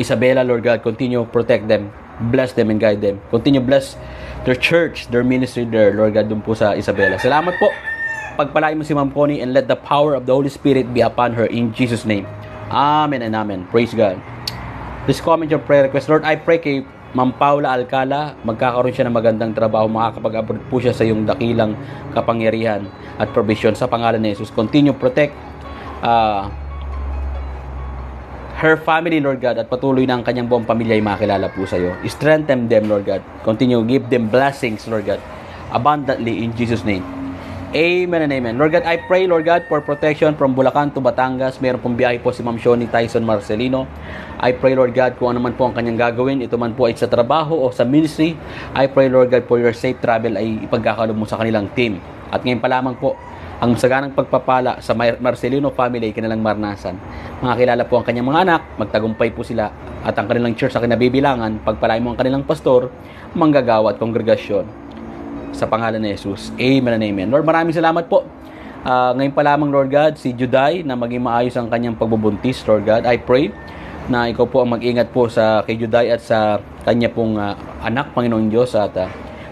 Isabela, Lord God. Continue protect them, bless them and guide them. Continue bless their church, their ministry there, Lord God, dun po sa Isabela. Salamat po. Pagpalain mo si Ma'am Connie and let the power of the Holy Spirit be upon her in Jesus' name. Amen and amen. Praise God. Please comment your prayer request. Lord, I pray kay Ma'am Paula Alcala, magkakaroon siya ng magandang trabaho, makakapag-abroad po siya sa iyong dakilang kapangyarihan at provision sa pangalan ni Jesus. Continue protect her family, Lord God, at patuloy na ang kanyang buong pamilya ay makilala po sa iyo. Strengthen them, Lord God. Continue, give them blessings, Lord God, abundantly in Jesus' name. Amen and amen. Lord God, I pray, Lord God, for protection from Bulacan to Batangas. Meron pong biyahe po si Ma'am Shoni Tyson Marcelino. I pray, Lord God, kung ano man po ang kanyang gagawin, ito man po ay sa trabaho o sa ministry, I pray, Lord God, for your safe travel ay ipagkakalob mo sa kanilang team. At ngayon pa lamang po, ang saganang pagpapala sa Marcelino family ay kanilang maranasan. Mga kilala po ang kanyang mga anak, magtagumpay po sila, at ang kanilang church sa kinabibilangan, pagpalain mo ang kanilang pastor, manggagawa at kongregasyon. sa pangalan ni Jesus. Amen and amen. Lord, maraming salamat po. Ngayon pa lamang, Lord God, si Juday na maging maayos ang kanyang pagbubuntis, Lord God. I pray na ikaw po ang mag-ingat po sa kay Juday at sa kanya pong anak, Panginoong Diyos. At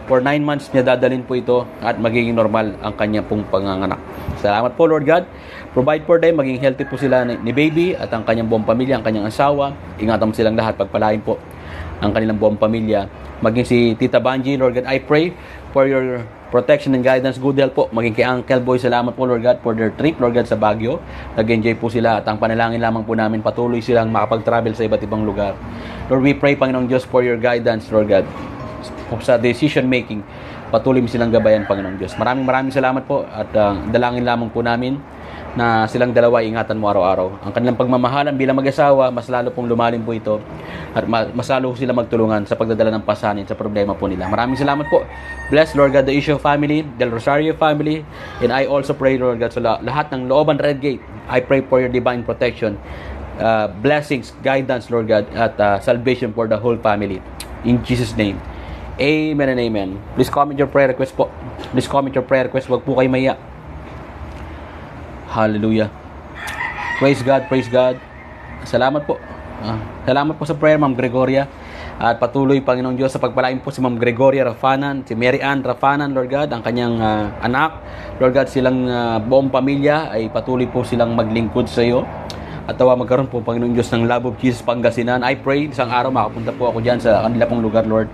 for 9 months niya dadalhin po ito at magiging normal ang kanya pong panganganak. Salamat po, Lord God. Provide for them, maging healthy po sila ni baby at ang kanyang buong pamilya, ang kanyang asawa. Ingatan mo silang lahat, pagpalain po ang kanilang buong pamilya. Maging si Tita Banji, Lord God, I pray for your protection and guidance, good health po. Maging kay Uncle Boy, salamat po, Lord God, for their trip, Lord God, sa Baguio. Nag-enjoy po sila at ang panalangin lamang po namin, patuloy silang makapag-travel sa iba't ibang lugar. Lord, we pray, Panginoong Diyos, for your guidance, Lord God, sa decision making. Patuloy mo silang gabayan, Panginoong Diyos. Maraming salamat po at dalangin lamang po namin na silang dalawa ingatan mo araw-araw. Ang kanilang pagmamahalan bilang mag-asawa, mas lalo pong lumalim po ito at mas lalo sila magtulungan sa pagdadala ng pasanin sa problema po nila. Maraming salamat po. Bless, Lord God, the Issue family, Del Rosario family, and I also pray, Lord God, sa lahat ng looban Red Gate. I pray for your divine protection, blessings, guidance, Lord God, at salvation for the whole family. In Jesus' name. Amen and amen. Please comment your prayer request po. Please comment your prayer request. Huwag po kayo maiyak. Hallelujah. Praise God, praise God. Salamat po. Salamat po sa prayer, Ma'am Gregoria. At patuloy, Panginoong Diyos, sa pagpalain po si Ma'am Gregoria Rafanan, si Mary Ann Rafanan, Lord God, ang kanyang anak. Lord God, silang buong pamilya ay patuloy po silang maglingkod sa iyo. At magkaroon po, Panginoong Diyos, ng Love of Jesus Pangasinan. I pray, isang araw makapunta po ako dyan sa kanila pong lugar, Lord.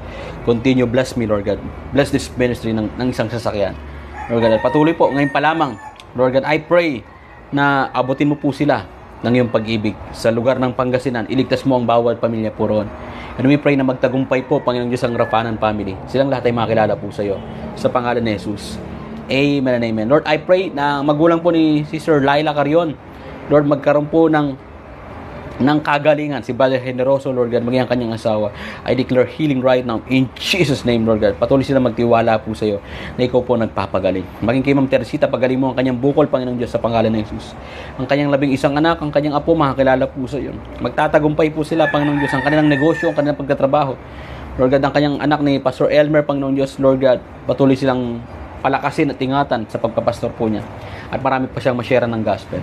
Continue, bless me, Lord God. Bless this ministry ng isang sasakyan. Lord God, at patuloy po, ngayon pa lamang, Lord God, I pray na abutin mo po sila ng iyong pag-ibig sa lugar ng Pangasinan. Iligtas mo ang bawat pamilya po roon. And we pray na magtagumpay po, Panginoong Diyos, ang Rafanan family. Silang lahat ay makilala po sa iyo. Sa pangalan ni Jesus. Amen and amen. Lord, I pray na magulang po ni Sister Laila Carion, Lord, magkaroon po ng kagalingan. Si Brother Generoso, Lord God, maging ang kanyang asawa. I declare healing right now in Jesus' name, Lord God. Patuloy sila magtiwala po sa iyo na ikaw po nagpapagaling. Maging kay Ma'am Teresita, pagaling mo ang kanyang bukol, Panginoong Diyos, sa pangalan ng Jesus. Ang kanyang 11 anak, ang kanyang apo, makakilala po sa iyo. Magtatagumpay po sila, Panginoong Diyos, ang kanilang negosyo, ang kanilang pagtatrabaho. Lord God, ang kanyang anak ni Pastor Elmer, Panginoong Diyos, Lord God, patuloy silang palakasin at ingatan sa pagpapastor po niya. At marami pa siyang ma-share ng gospel.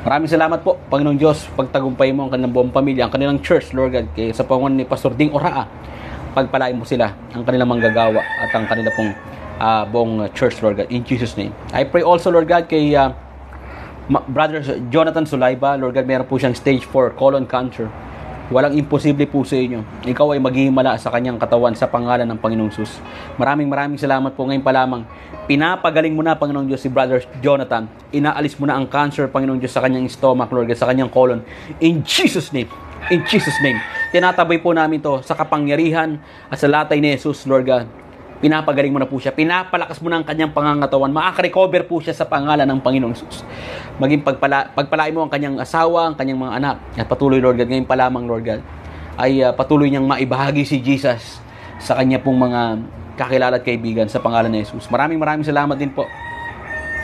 Maraming salamat po, Panginoong Diyos, pagtagumpay mo ang kanilang buong pamilya, ang kanilang church, Lord God, kay sa pangunan ni Pastor Ding Oraa. Pagpalain mo sila, ang kanilang manggagawa at ang kanilang pong buong church, Lord God, in Jesus' name. I pray also, Lord God, kay Brother Jonathan Sulayba, Lord God, meron po siyang stage 4 colon cancer. Walang imposible po sa inyo. Ikaw ay maghihimala sa kanyang katawan sa pangalan ng Panginoong Jesus. Maraming salamat po ngayon pa lamang. Pinapagaling mo na, Panginoong Diyos, si Brother Jonathan. Inaalis mo na ang cancer, Panginoong Diyos, sa kanyang stomach, Lord God, sa kanyang colon. In Jesus' name. In Jesus' name. Tinatabay po namin to sa kapangyarihan at sa latay ni Jesus, Lord God. Pinapagaling mo na po siya. Pinapalakas mo na ang kanyang pangangatawan. Makaka-recover po siya sa pangalan ng Panginoong Jesus. Maging pagpalain mo ang kanyang asawa, ang kanyang mga anak. At patuloy, Lord God, ngayon pa lamang, Lord God, ay patuloy niyang maibahagi si Jesus sa kanya pong mga kakilala at kaibigan sa pangalan ng Jesus. Maraming salamat din po.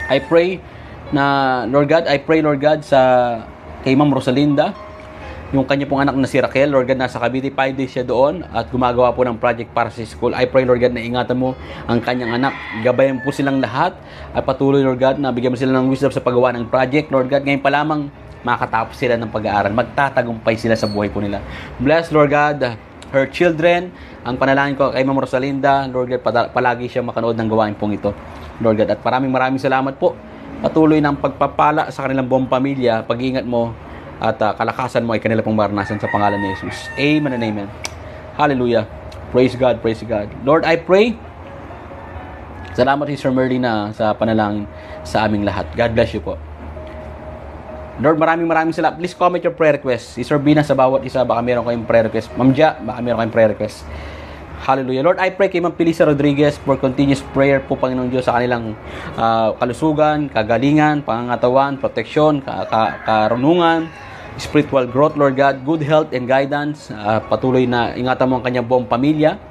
I pray na, Lord God, Lord God, kay Ma'am Rosalinda, yung kanya pong anak na si Raquel, Lord God, nasa Cavite, 5 days siya doon at gumagawa po ng project para sa school. I pray, Lord God, na ingatan mo ang kanyang anak. Gabayan po silang lahat at patuloy, Lord God, na bigyan mo sila ng wisdom sa paggawa ng project. Lord God, ngayon pa lamang makakatapos sila ng pag-aaral. Magtatagumpay sila sa buhay po nila. Bless, Lord God, her children. Ang panalangin ko kay Ma'am Rosalinda, Lord God, palagi siya makanood ng gawain pong ito. Lord God, at maraming salamat po. Patuloy ng pagpapala sa kanilang buong pamilya, pag-iingat mo at kalakasan mo ay kanila pong maranasan sa pangalan ni Jesus. Amen and amen. Hallelujah. Praise God, praise God. Lord, I pray. Salamat, Sister Merlina, sa panalangin sa aming lahat. God bless you po. Lord, maraming salamat. Please comment your prayer request. Sister Bina, sa bawat isa, baka meron kayong prayer request. Ma'am Ja, baka meron kayong prayer request. Hallelujah. Lord, I pray kay Ma'am Pilisa Rodriguez for continuous prayer po, Panginoong Diyos, sa kanilang kalusugan, kagalingan, pangangatawan, proteksyon, karunungan, spiritual growth, Lord God, good health and guidance. Patuloy na ingatan mo ang kanyang buong pamilya.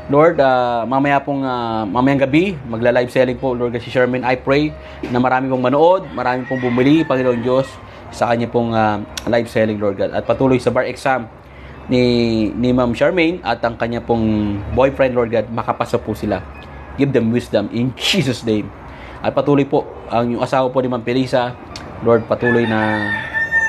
Lord, mamayang gabi, magla-live selling po, Lord God, si Sherman. I pray na marami pong manood, marami pong bumili, Panginoon Diyos, sa kanya pong live selling, Lord God. At patuloy sa bar exam ni Ma'am Charmaine at ang kanya pong boyfriend, Lord God, makapasa po sila. Give them wisdom in Jesus' name. At patuloy po, ang yung asawa po ni Ma'am Felisa, Lord, patuloy na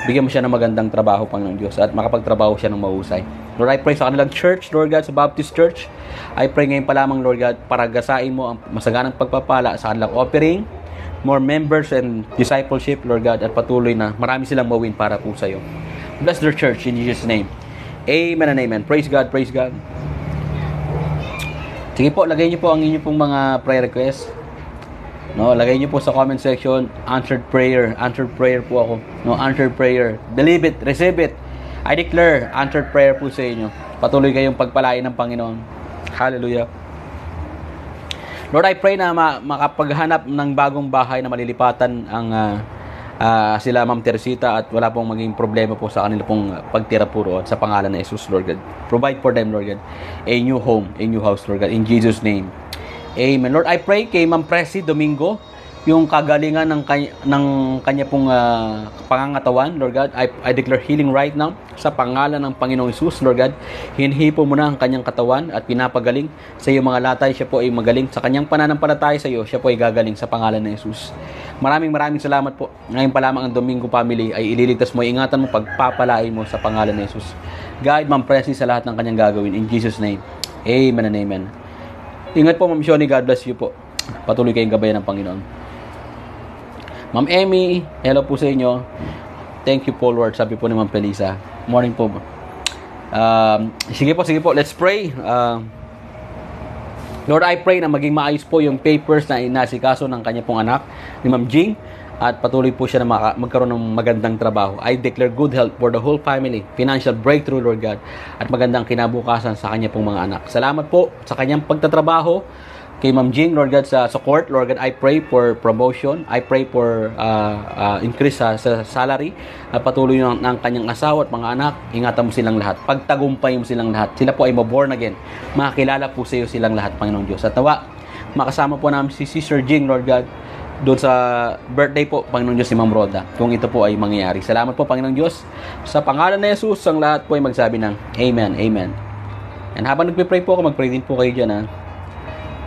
bigyan mo siya ng magandang trabaho, Panginoong Diyos, at makapagtrabaho siya ng mahusay. Lord, I pray sa kanilang church, Lord God, sa Baptist Church. I pray ngayon pa lamang, Lord God, para gasain mo ang masaganang pagpapala sa kanilang offering, more members and discipleship, Lord God, at patuloy na marami silang mawin para po sa iyo. Bless their church in Jesus' name. Amen and amen. Praise God, praise God. Sige po, lagay niyo po ang inyong pong mga prayer requests. No, lagay niyo po sa comment section, answered prayer po ako. No, answered prayer. Believe it, receive it. I declare answered prayer po sa inyo. Patuloy kayong pagpalain ng Panginoon. Hallelujah. Lord, I pray na makapaghanap ng bagong bahay na malilipatan ang sila Ma'am Teresita at wala pong maging problema po sa kanila pong pagtira po roon sa pangalan ng Jesus, Lord God. Provide for them, Lord God, a new home, a new house, Lord God, in Jesus' name. Amen. Lord, I pray kay Ma'am Presi Domingo, yung kagalingan ng kanya pong pangangatawan, Lord God. I declare healing right now sa pangalan ng Panginoong Jesus, Lord God. Hinhipo mo na ang kanyang katawan at pinapagaling sa iyong mga latay. Siya po ay magaling. Sa kanyang pananampalataya sa iyo, siya po ay gagaling sa pangalan ng Jesus. Maraming salamat po. Ngayon pa lamang ang Domingo family ay ililigtas mo, ingatan mo, pagpapalain mo sa pangalan ng Jesus. Guide Ma'am Presi sa lahat ng kanyang gagawin. In Jesus' name. Amen and amen. Ingat po, Ma'am Shoni. God bless you po. Patuloy kayong gabayan ng Panginoon. Ma'am Emmy, hello po sa inyo. Thank you po, Lord. Sabi po ni Ma'am Felisa. Morning po. Sige po. Let's pray. Lord, I pray na maging maayos po yung papers na inasikaso ng kanya pong anak, ni Ma'am Jing. At patuloy po siya na magkaroon ng magandang trabaho. I declare good health for the whole family. Financial breakthrough, Lord God. At magandang kinabukasan sa kanya pong mga anak. Salamat po sa kanyang pagtatrabaho. Kay Ma'am Jing, Lord God, sa court, Lord God, I pray for promotion. I pray for increase sa salary. At patuloy ng kanyang asawa at mga anak. Ingatan mo silang lahat. Pagtagumpay mo silang lahat. Sila po ay maborn again. Makakilala po sa iyo silang lahat, Panginoong Diyos. At nawa, makasama po namin si Sister Jing, Lord God, doon sa birthday po, Panginoong Diyos, ni Ma'am Roda, kung ito po ay mangyayari. Salamat po, Panginoong Diyos. Sa pangalan ni Jesus, ang lahat po ay magsabi ng Amen, Amen. And habang nagpipray po ako, magpray din po kayo dyan, ha.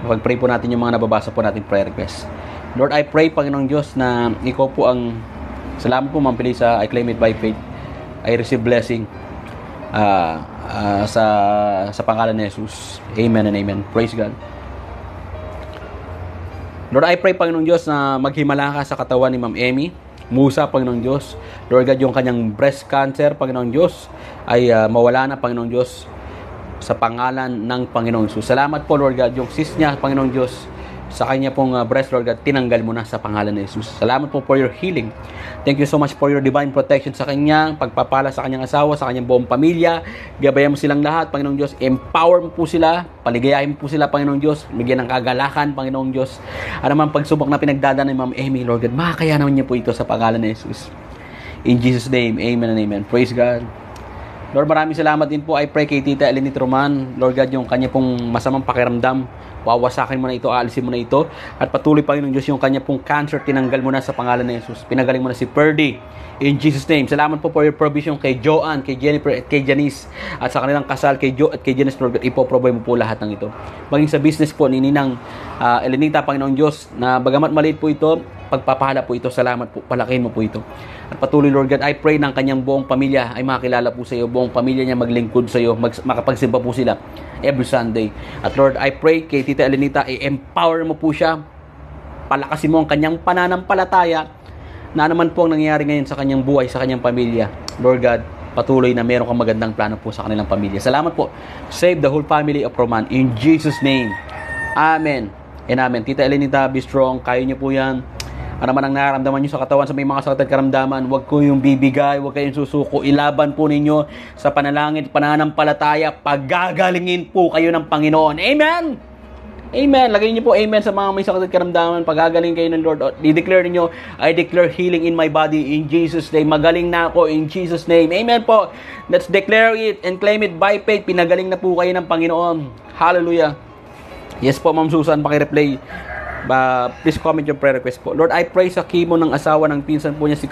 Pag-pray po natin yung mga nababasa po natin prayer requests. Lord, I pray, Panginoong Diyos, na ikaw po ang, salamat po, Ma'am Felisa, I claim it by faith. I receive blessing sa pangalan ni Jesus. Amen and Amen. Praise God. Lord, I pray, Panginoong Diyos, na maghimala ka sa katawan ni Ma'am Emmy Musa, Panginoong Diyos. Lord God, yung kanyang breast cancer, Panginoong Diyos, ay mawala na, Panginoong Diyos, sa pangalan ng Panginoong Jesus. Salamat po, Lord God, yung cyst niya, Panginoong Diyos, sa kanya pong breast, Lord God, tinanggal mo na sa pangalan ng Jesus. Salamat po for your healing. Thank you so much for your divine protection sa kanya, pagpapala sa kanyang asawa, sa kanyang buong pamilya. Gabayan mo silang lahat, Panginoong Diyos. Empower mo po sila, paligayahin mo po sila, Panginoong Diyos. Bigyan ng kagalakan, Panginoong Diyos. Ano man pagsubok na pinagdadaan ni Ma'am Emmy, Lord God, makakayanan niya po ito sa pangalan ng Jesus. In Jesus' name, Amen and Amen. Praise God. Lord, maraming salamat din po. I pray kay Tita Elenit Roman, Lord God, yung kanya pong masamang pakiramdam, wawasakin mo na ito, aalisin mo na ito, at patuloy, Panginoong Diyos, yung kanya pong cancer, tinanggal mo na sa pangalan ng Jesus. Pinagaling mo na si Perdy. In Jesus' name. Salamat po for your provision kay Joanne, kay Jennifer, at kay Janice, at sa kanilang kasal, kay Joe at kay Janice, Lord God, ipoprovide mo po lahat ng ito. Maging sa business po ni Ninang Elenita, Panginoong Diyos, na bagamat maliit po ito, pagpapahala po ito, salamat po, palakihin mo po ito. At patuloy, Lord God, I pray ng kanyang buong pamilya ay makakilala po sa iyo, buong pamilya niya maglingkod sa iyo, makapagsimba po sila every Sunday. At Lord, I pray kay Tita Elenita, i-empower mo po siya, palakasin mo ang kanyang pananampalataya, na naman po ang nangyayari ngayon sa kanyang buhay, sa kanyang pamilya. Lord God, patuloy na meron kang magandang plano po sa kanilang pamilya. Salamat po. Save the whole family of Roman. In Jesus' name. Amen and amen. Tita Elenita, be strong. Kaya niyo po yan. Ano man ang nararamdaman nyo sa katawan, sa may mga sakit at karamdaman, huwag ko yung bibigay, huwag kayong susuko. Ilaban po ninyo sa panalangin, pananampalataya. Paggagalingin po kayo ng Panginoon. Amen! Amen. Lagay niyo po amen sa mga may sakit at karamdaman. Pagagaling kayo ng Lord. I-declare niyo, I declare healing in my body in Jesus' name. Magaling na ako in Jesus' name. Amen po. Let's declare it and claim it by faith. Pinagaling na po kayo ng Panginoon. Hallelujah. Yes po, Ma'am Susan, paki-replay. Please comment your prayer request po. Lord, I pray sa chemo ng asawa ng pinsan po niya, si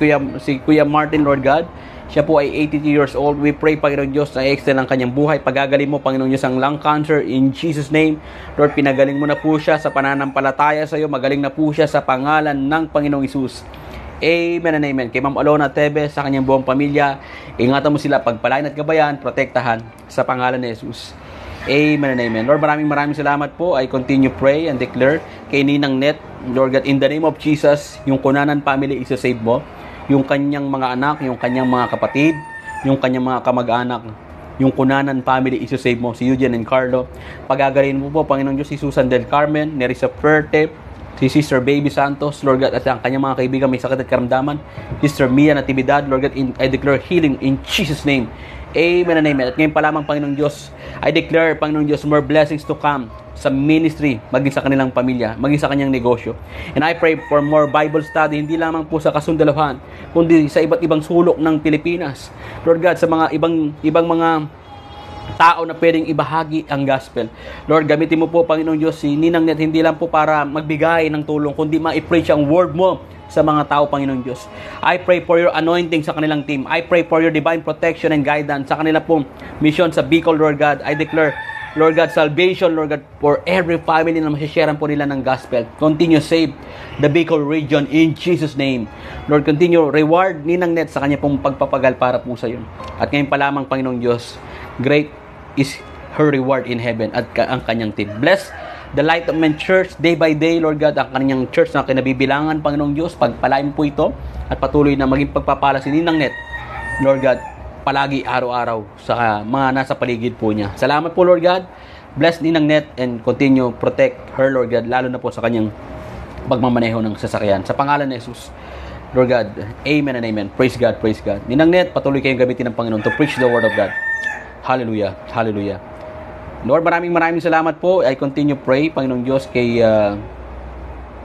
Kuya Martin, Lord God. Siya po ay 82 years old. We pray, Panginoon Diyos, na i-extend ang kanyang buhay. Pagagaling mo, Panginoon Diyos, ang lung cancer in Jesus' name. Lord, pinagaling mo na po siya sa pananampalataya sa iyo. Magaling na po siya sa pangalan ng Panginoong Isus. Amen and amen. Kay Ma'am Alona Tebe, sa kanyang buong pamilya, ingatan mo sila, pagpalain at gabayan, protektahan sa pangalan ni Jesus. Amen and amen. Lord, maraming salamat po. I continue pray and declare kay Ninang Net, Lord God, in the name of Jesus, yung Cunanan family isa-save mo. Yung kanyang mga anak, yung kanyang mga kapatid, yung kanyang mga kamag-anak, yung Cunanan family isa-save mo. Si Eugene and Carlo. Pagagaling mo po, Panginoon Diyos, si Susan Del Carmen, Nerissa Perte, si Sister Baby Santos, Lord God, at ang kanyang mga kaibigan may sakit at karamdaman. Sister Mia Natividad, Lord God, I declare healing in Jesus' name. Amen and amen. At ngayon pa lamang, Panginoong Diyos, I declare, Panginoong Diyos, more blessings to come sa ministry, maging sa kanilang pamilya, maging sa kanyang negosyo. And I pray for more Bible study, hindi lamang po sa Kasundalohan, kundi sa iba't ibang sulok ng Pilipinas. Lord God, sa mga ibang mga tao na pwedeng ibahagi ang gospel. Lord, gamitin mo po, Panginoong Diyos, si Ninang Net, hindi lang po para magbigay ng tulong, kundi ma-preach ang word mo sa mga tao, Panginoong Diyos. I pray for your anointing sa kanilang team. I pray for your divine protection and guidance sa kanila pong mission sa Bicol, Lord God. I declare, Lord God, salvation, Lord God, for every family na masisharean po nila ng gospel. Continue save the Bicol region in Jesus' name. Lord, continue reward Ninang Net sa kanya pong pagpapagal para po sa iyo. At ngayon pa lamang, Panginoong Diyos, great is her reward in heaven at ang kanyang team. Bless the Light of Men Church day by day, Lord God, ang kanyang church na kinabibilangan, Panginoong Diyos. Pagpalain po ito at patuloy na maging pagpapala si Ninang Net, Lord God, palagi araw-araw sa mga nasa paligid po niya. Salamat po, Lord God. Bless Ninang Net and continue protect her, Lord God, lalo na po sa kanyang pagmamaneho ng sasakyan. Sa pangalan ni Jesus, Lord God, amen and amen. Praise God, praise God. Ninang Net, patuloy kayong gamitin ng Panginoon to preach the word of God. Hallelujah, hallelujah. Lord, maraming salamat po. I continue pray, Panginoong Diyos, kay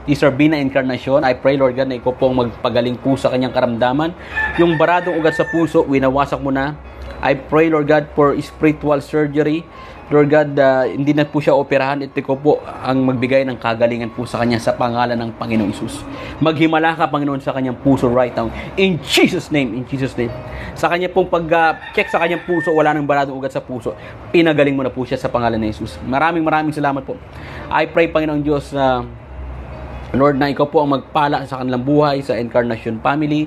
Sister Bina Encarnacion. I pray, Lord God, na ikaw pong magpagaling po sa kanyang karamdaman. Yung baradong ugat sa puso, winawasak mo na. I pray, Lord God, for spiritual surgery. Lord God, hindi na po siya operahan. Ito ko po ang magbigay ng kagalingan po sa kanya sa pangalan ng Panginoong Isus. Maghimala ka, Panginoon, sa kanyang puso right now. In Jesus' name, in Jesus' name. Sa kanya pong pag-check sa kanyang puso, wala nang baradong ugat sa puso. Pinagaling mo na po siya sa pangalan ng Isus. Maraming salamat po. I pray, Panginoong Diyos, Lord, na ikaw po ang magpala sa kanilang buhay, sa Encarnacion family,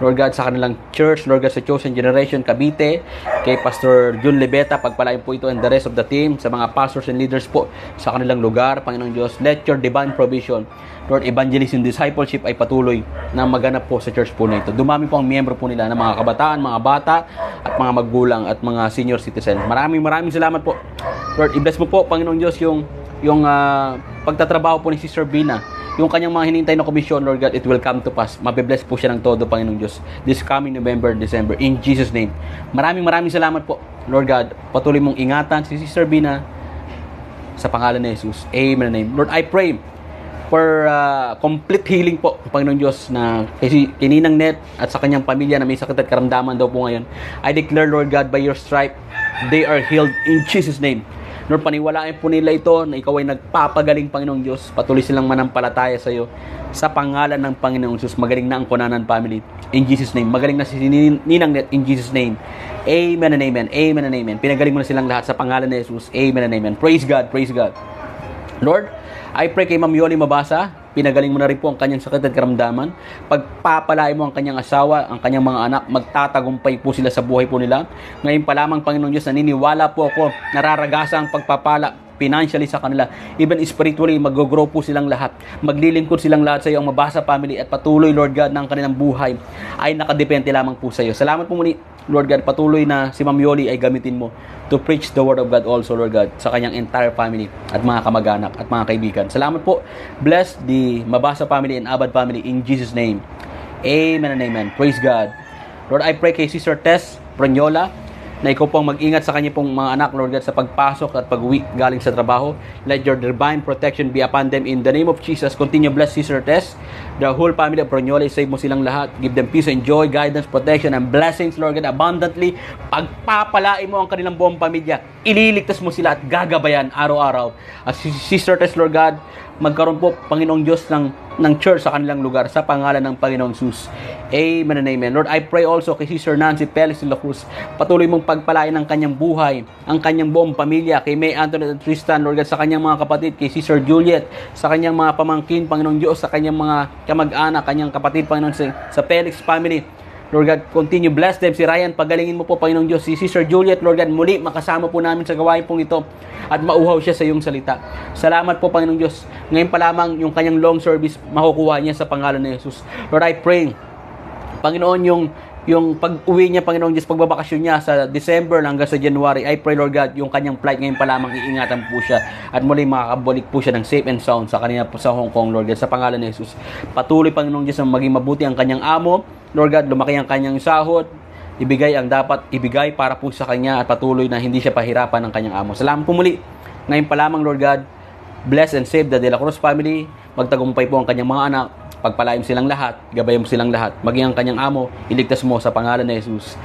Lord God, sa kanilang church, Lord God, sa Chosen Generation Cavite, kay Pastor Jun Libeta, pagpalain po ito and the rest of the team, sa mga pastors and leaders po sa kanilang lugar, Panginoong Diyos, let your divine provision, Lord, evangelism, discipleship ay patuloy na maganap po sa church po na ito. Dumami po ang miyembro po nila ng mga kabataan, mga bata, at mga magulang, at mga senior citizen. Maraming salamat po. Lord, i-bless mo po, Panginoong Diyos, yung pagtatrabaho po ni Sister Bina, yung kanyang mga hinintay na komisyon, Lord God, it will come to pass. Mabibless po siya ng todo, Panginoong Diyos, this coming November, December, in Jesus' name. Maraming salamat po, Lord God. Patuloy mong ingatan si Sister Bina sa pangalan ni Jesus. Amen and amen. Lord, I pray for complete healing po, Panginoong Diyos, na kay Ninang Net at sa kanyang pamilya na may sakit at karamdaman daw po ngayon. I declare, Lord God, by your stripe, they are healed in Jesus' name. Lord, paniwalaan po nila ito na ikaw ay nagpapagaling, Panginoong Diyos. Patuloy silang manampalataya sa iyo. Sa pangalan ng Panginoong Diyos, magaling na ang Cunanan family. In Jesus' name. Magaling na si Ninang Net in Jesus' name. Amen and amen. Amen and amen. Pinagaling mo na silang lahat sa pangalan ni Jesus. Amen and amen. Praise God. Praise God. Lord, I pray kay Ma'am Yoli Mabasa, pinagaling mo na rin po ang kanyang sakit at karamdaman. Pagpapalain mo ang kanyang asawa, ang kanyang mga anak, magtatagumpay po sila sa buhay po nila. Ngayon pa lamang, Panginoon Diyos, naniniwala po ako, nararagasa ang pagpapala financially sa kanila. Even spiritually, mag-grow po silang lahat. Maglilingkod silang lahat sa iyo, ang Mabasa family, at patuloy, Lord God, ng kanilang buhay ay nakadepende lamang po sa iyo. Salamat po muli, Lord God, patuloy na si Ma'am Yoli ay gamitin mo to preach the word of God also, Lord God, sa kanyang entire family at mga kamag-anak at mga kaibigan. Salamat po. Bless the Mabasa family and Abad family in Jesus' name. Amen and amen. Praise God. Lord, I pray kay Sister Tess Pranyola na ikaw pong mag-ingat sa kanya pong mga anak, Lord God, sa pagpasok at pag-uwi galing sa trabaho. Let your divine protection be upon them in the name of Jesus. Continue bless Sister Tess, the whole family of Pranyola. Save mo silang lahat. Give them peace and joy, guidance, protection, and blessings, Lord God, abundantly. Pagpapalain mo ang kanilang buong pamilya. Ililigtas mo sila at gagabayan araw-araw. As Sister Tess, Lord God, magkaroon po, Panginoong Diyos, ng church sa kanilang lugar sa pangalan ng Panginoong Jesus. Amen and amen. Lord, I pray also kay Sister Nancy Felix de la Cruz, patuloy mong pagpalain ng kanyang buhay, ang kanyang buong pamilya, kay May Antoinette at Tristan, Lord God, sa kanyang mga kapatid, kay Sister Juliet, sa kanyang mga pamangkin, Panginoong Diyos, sa kanyang mga kamag-anak, kanyang kapatid, Panginoon, sa Felix family. Lord God, continue bless them. Si Ryan, pagalingin mo po, Panginoong Diyos. Si Sister Juliet, Lord God, muli makasama po namin sa gawain pong ito at mauhaw siya sa iyong salita. Salamat po, Panginoong Diyos. Ngayon pa lamang yung kanyang long service makukuha niya sa pangalan ni Jesus. Lord, I pray, Panginoon, yung pag-uwi niya, Panginoong Diyos, pagbabakasyon niya sa December hanggang sa January, I pray, Lord God, yung kanyang flight ngayon pa lamang, iingatan po siya at muli makakabalik po siya ng safe and sound sa kanina po sa Hong Kong, Lord God, sa pangalan ni Jesus. Patuloy, Panginoong Diyos, na maging mabuti ang kanyang amo, Lord God, lumaki ang kanyang sahod, ibigay ang dapat ibigay para po sa kanya at patuloy na hindi siya pahirapan ng kanyang amo. Salamat po muli. Ngayon pa lamang, Lord God, bless and save the De La Cruz family. Magtagumpay po ang kanyang mga anak. Pagpalain silang lahat, gabayan mo silang lahat. Maging ang kanyang amo, iligtas mo sa pangalan ni Jesus.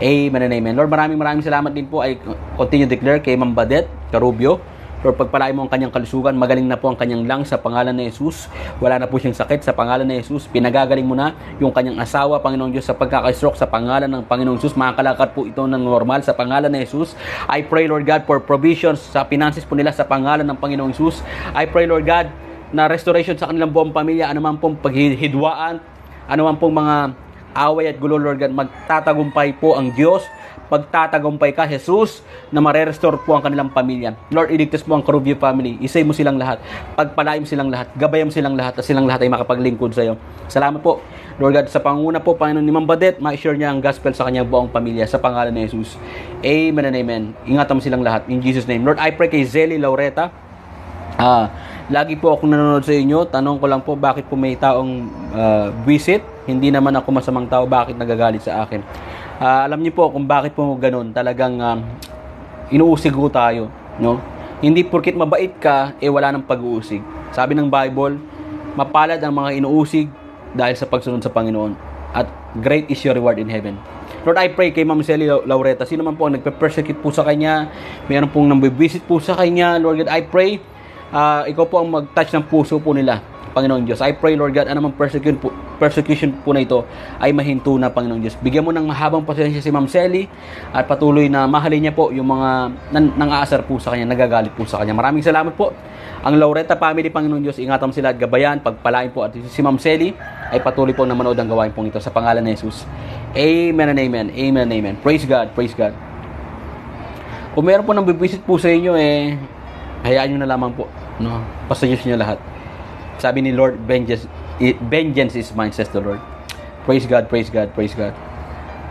Amen and amen. Lord, maraming salamat din po. I continue declare kay Ma'am Badet Carubio. Lord, pagpalain mo ang kanyang kalusugan, magaling na po ang kanyang lungs sa pangalan ni Jesus. Wala na po siyang sakit sa pangalan ni Jesus. Pinagagaling mo na yung kanyang asawa, Panginoong Diyos, sa pagkaka-stroke sa pangalan ng Panginoong Jesus. Makakalakad po ito ng normal sa pangalan ni Jesus. I pray, Lord God, for provisions sa finances po nila sa pangalan ng Panginoong Jesus. I pray, Lord God, na restoration sa kanilang buong pamilya, anuman pong paghidwaan, anuman pong mga away at gulo, Lord God, magtatagumpay po ang Diyos, magtatagumpay ka, Jesus, na marerestore po ang kanilang pamilya. Lord, iligtas mo ang Carubio family, isay mo silang lahat, pagpalain mo silang lahat, gabayan mo silang lahat, at silang lahat ay makapaglingkod sa iyo. Salamat po, Lord God, sa panguna po, Panginoon ni Ma'am Badet, ma-share niya ang gospel sa kanyang buong pamilya, sa pangalan ni Jesus. Amen and amen. Ingatan mo silang lahat, in Jesus' name. Lord, I pray kay Zelly Laureta. Lagi po akong nanonood sa inyo. Tanong ko lang po, bakit po may taong visit? Hindi naman ako masamang tao, bakit nagagalit sa akin? Alam niyo po kung bakit po ganun. Talagang inuusig po tayo, no? Hindi porkit mabait ka, wala nang pag-uusig. Sabi ng Bible, mapalad ang mga inuusig dahil sa pagsunod sa Panginoon. At great is your reward in heaven. Lord, I pray kay Ma'am Celly Laureta. Sino man po ang nagpe-persecute po sa kanya, mayroon pong nang-visit po sa kanya, Lord God, I pray, ikaw po ang mag-touch ng puso po nila, Panginoon Diyos. I pray, Lord God, anumang persecution po na ito ay mahinto na, Panginoon Diyos. Bigyan mo ng mahabang pasensya si Ma'am Celly at patuloy na mahalin niya po yung mga nang-aasar po sa kanya, nagagalit po sa kanya. Maraming salamat po. Ang Laureta family, Panginoon Diyos, ingatan mo sila at gabayan, pagpalain po, at si Ma'am Celly ay patuloy po na manood ang gawain pong ito sa pangalan ni Jesus. Amen and amen. Amen and amen. Praise God. Praise God. Kung meron po nang bibisit po sa inyo, hayaan nyo na lamang po, no? Pasayos nyo lahat. Sabi ni Lord, vengeance is mine, says the Lord. Praise God, praise God, praise God.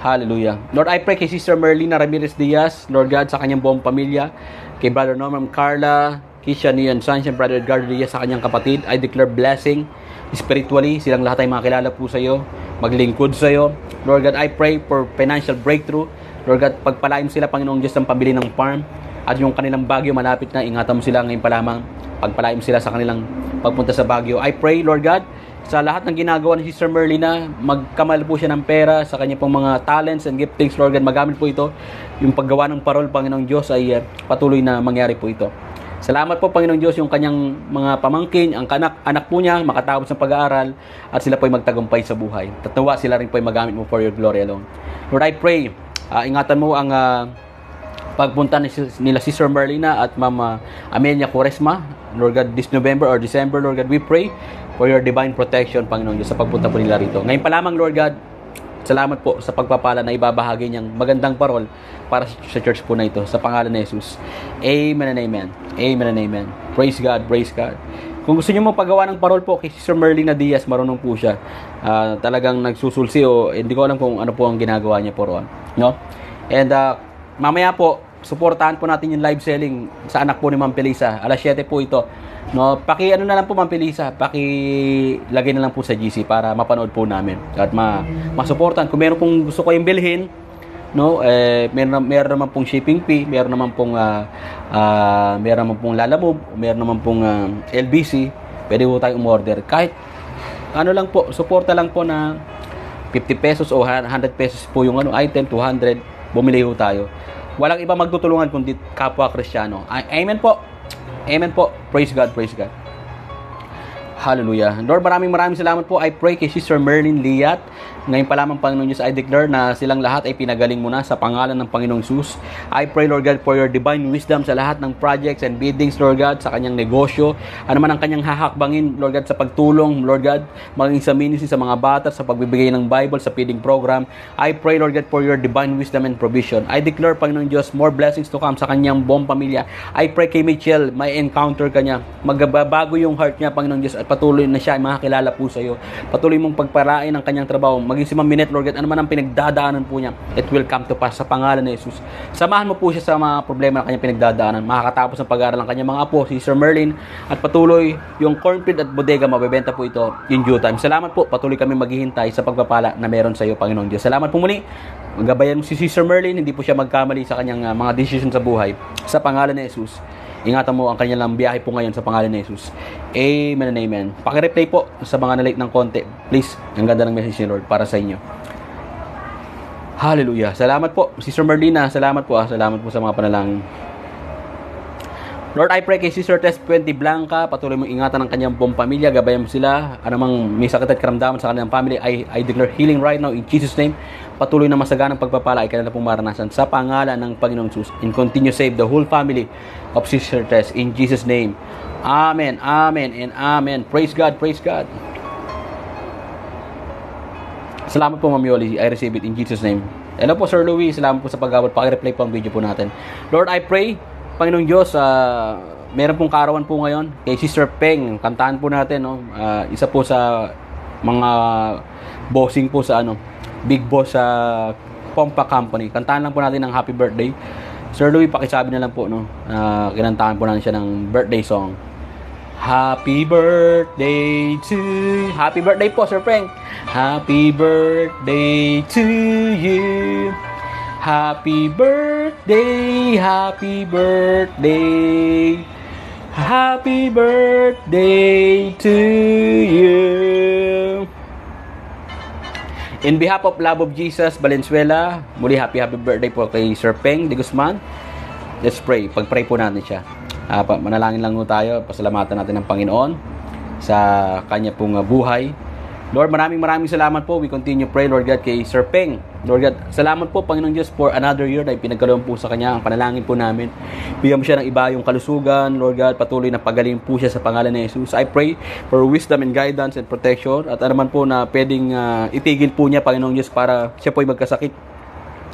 Hallelujah. Lord, I pray kay Sister Merlina Ramirez Diaz, Lord God, sa kanyang buong pamilya, kay Brother Norman Carla, Kisha Nian Sunshine, Brother Edgardo Diaz, sa kanyang kapatid. I declare blessing spiritually. Silang lahat ay makilala po sa iyo, maglingkod sa iyo. Lord God, I pray for financial breakthrough. Lord God, pagpalain sila, Panginoong Diyos, ng pambili ng farm. At yung kanilang Baguio malapit na, ingatan mo sila ngayon pa lamang. Pagpalain mo sila sa kanilang pagpunta sa Baguio. I pray, Lord God, sa lahat ng ginagawa ni Sister Merlina, magkamal po siya ng pera sa kanya pong mga talents and giftings, Lord God, magamit po ito. Yung paggawa ng parol, Panginoong Diyos, ay patuloy na mangyari po ito. Salamat po, Panginoong Diyos, yung kanyang mga pamangkin, ang anak po niya, makatapos ng pag-aaral, at sila po ay magtagumpay sa buhay. Tatawa sila rin po ay magamit mo for your glory alone. Lord, I pray, ingatan mo ang pagpunta nila Sister Merlina at Mama Amelia Quaresma, Lord God, this November or December, Lord God, we pray for your divine protection, Panginoon Diyos, sa pagpunta po nila rito. Ngayon pa lamang, Lord God, salamat po sa pagpapala na ibabahagi niyang magandang parol para sa church po na ito, sa pangalan ni Jesus. Amen and amen. Amen and amen. Praise God, praise God. Kung gusto niyo magpagawa ng parol po kay Sister Merlina Diaz, marunong po siya. Talagang nagsusulsi o hindi ko alam kung ano po ang ginagawa niya po roon. No? And mamaya po, suportahan po natin yung live selling sa anak po ni Ma'am Pelisa. Alas 7 po ito. No, ano na lang po, Ma'am Pelisa, lagay na lang po sa GC para mapanood po namin at masuportahan. Kung meron pong gusto kayong bilhin, no, meron naman pong shipping fee, meron naman pong Lalamove, meron naman pong LBC, pwede po tayong umorder. Kahit ano lang po, suporta lang po na 50 pesos o 100 pesos po yung item, 200, bumili po tayo. Walang iba magtutulungan kundi kapwa Kristiyano. Amen po. Amen po. Praise God, praise God. Hallelujah. Lord, maraming salamat po. I pray kay Sister Merlin Liat. Ngayon pa lamang, Panginoon Diyos, I declare na silang lahat ay pinagaling mo na sa pangalan ng Panginoong Jesus. I pray, Lord God, for your divine wisdom sa lahat ng projects and biddings, Lord God, sa kanyang negosyo. Ano man ang kanyang hahakbangin, Lord God, sa pagtulong, Lord God, maging sa ministry sa mga bata, sa pagbibigay ng Bible, sa feeding program. I pray, Lord God, for your divine wisdom and provision. I declare, Panginoon Diyos, more blessings to come sa kanyang buong pamilya. I pray kay Michelle, may encounter kanya. Magbabago yung heart niya, Panginoon Diyos, at patuloy na siya ay makakilala po sa iyo. Patuloy mong pagparain ang kanyang trabaho. Maging si Ma'am Minette, Lord God, ano man ang pinagdadaanan po niya, it will come to pass sa pangalan ni Jesus. Samahan mo po siya sa mga problema na kanyang pinagdadaanan. Makakatapos ang pag-aaral ng kanyang mga apo, si Sir Merlin, at patuloy yung cornfield at bodega, mabebenta po ito in due time. Salamat po, patuloy kami maghihintay sa pagpapala na meron sa iyo, Panginoong Diyos. Salamat po muli. Magabayan mo si Sir Merlin, hindi po siya magkamali sa kanyang mga decision sa buhay. Sa pangalan ni Jesus. Ingatan mo ang kanyang biyahe po ngayon sa pangalan ni Jesus. Amen and amen. Paki-replay po sa mga na-late ng konti. Please, ang ganda ng message ni Lord para sa inyo. Hallelujah. Salamat po, Sister Merlina. Salamat po. Salamat po sa mga panalangin. Lord, I pray kay Sister Tess Puente Blanca, patuloy mong ingatan ang kanyang buong pamilya, gabayan mo sila, anumang may sakit at karamdaman sa kanilang family, I declare healing right now in Jesus' name. Patuloy na masaganang pagpapala ay kanila pong maranasan sa pangalan ng Panginoong Jesus, and continue save the whole family of Sister Tess in Jesus' name. Amen, amen, and amen. Praise God, praise God. Salamat po, Ma'am Yoli. I receive it in Jesus' name. Hello po, Sir Louis. Salamat po sa pag-abot. Paki-replay po ang video po natin. Lord, I pray, Panginoong Diyos, meron pong karawan po ngayon kay Sister Peng. Kantahan po natin, no? Isa po sa mga bossing po sa big boss sa Pompa Company. Kantahan lang po natin ng happy birthday. Sir Louis, pakisabi na lang po, no? Kinantahan po natin siya ng birthday song. Happy birthday to you. Happy birthday po, Sir Peng. Happy birthday to you. Happy birthday, happy birthday, happy birthday to you. In behalf of Love of Jesus Valenzuela, muli happy birthday po kay Sir Peng de Guzman. Let's pray. Pag-pray po natin siya. Manalangin lang po tayo. Pasalamatan natin ng Panginoon sa kanya pong buhay. Lord, maraming salamat po. We continue pray, Lord God, kay Sir Peng. Lord God, salamat po, Panginoon Diyos, for another year na pinagkaloob po sa kanya. Ang panalangin po namin. Bigyan mo siya ng iba yung kalusugan. Lord God, patuloy na pagaling po siya sa pangalan ni Jesus. I pray for wisdom and guidance and protection. At ano man po na pwedeng itigil po niya, Panginoon Diyos, para siya po ay magkasakit.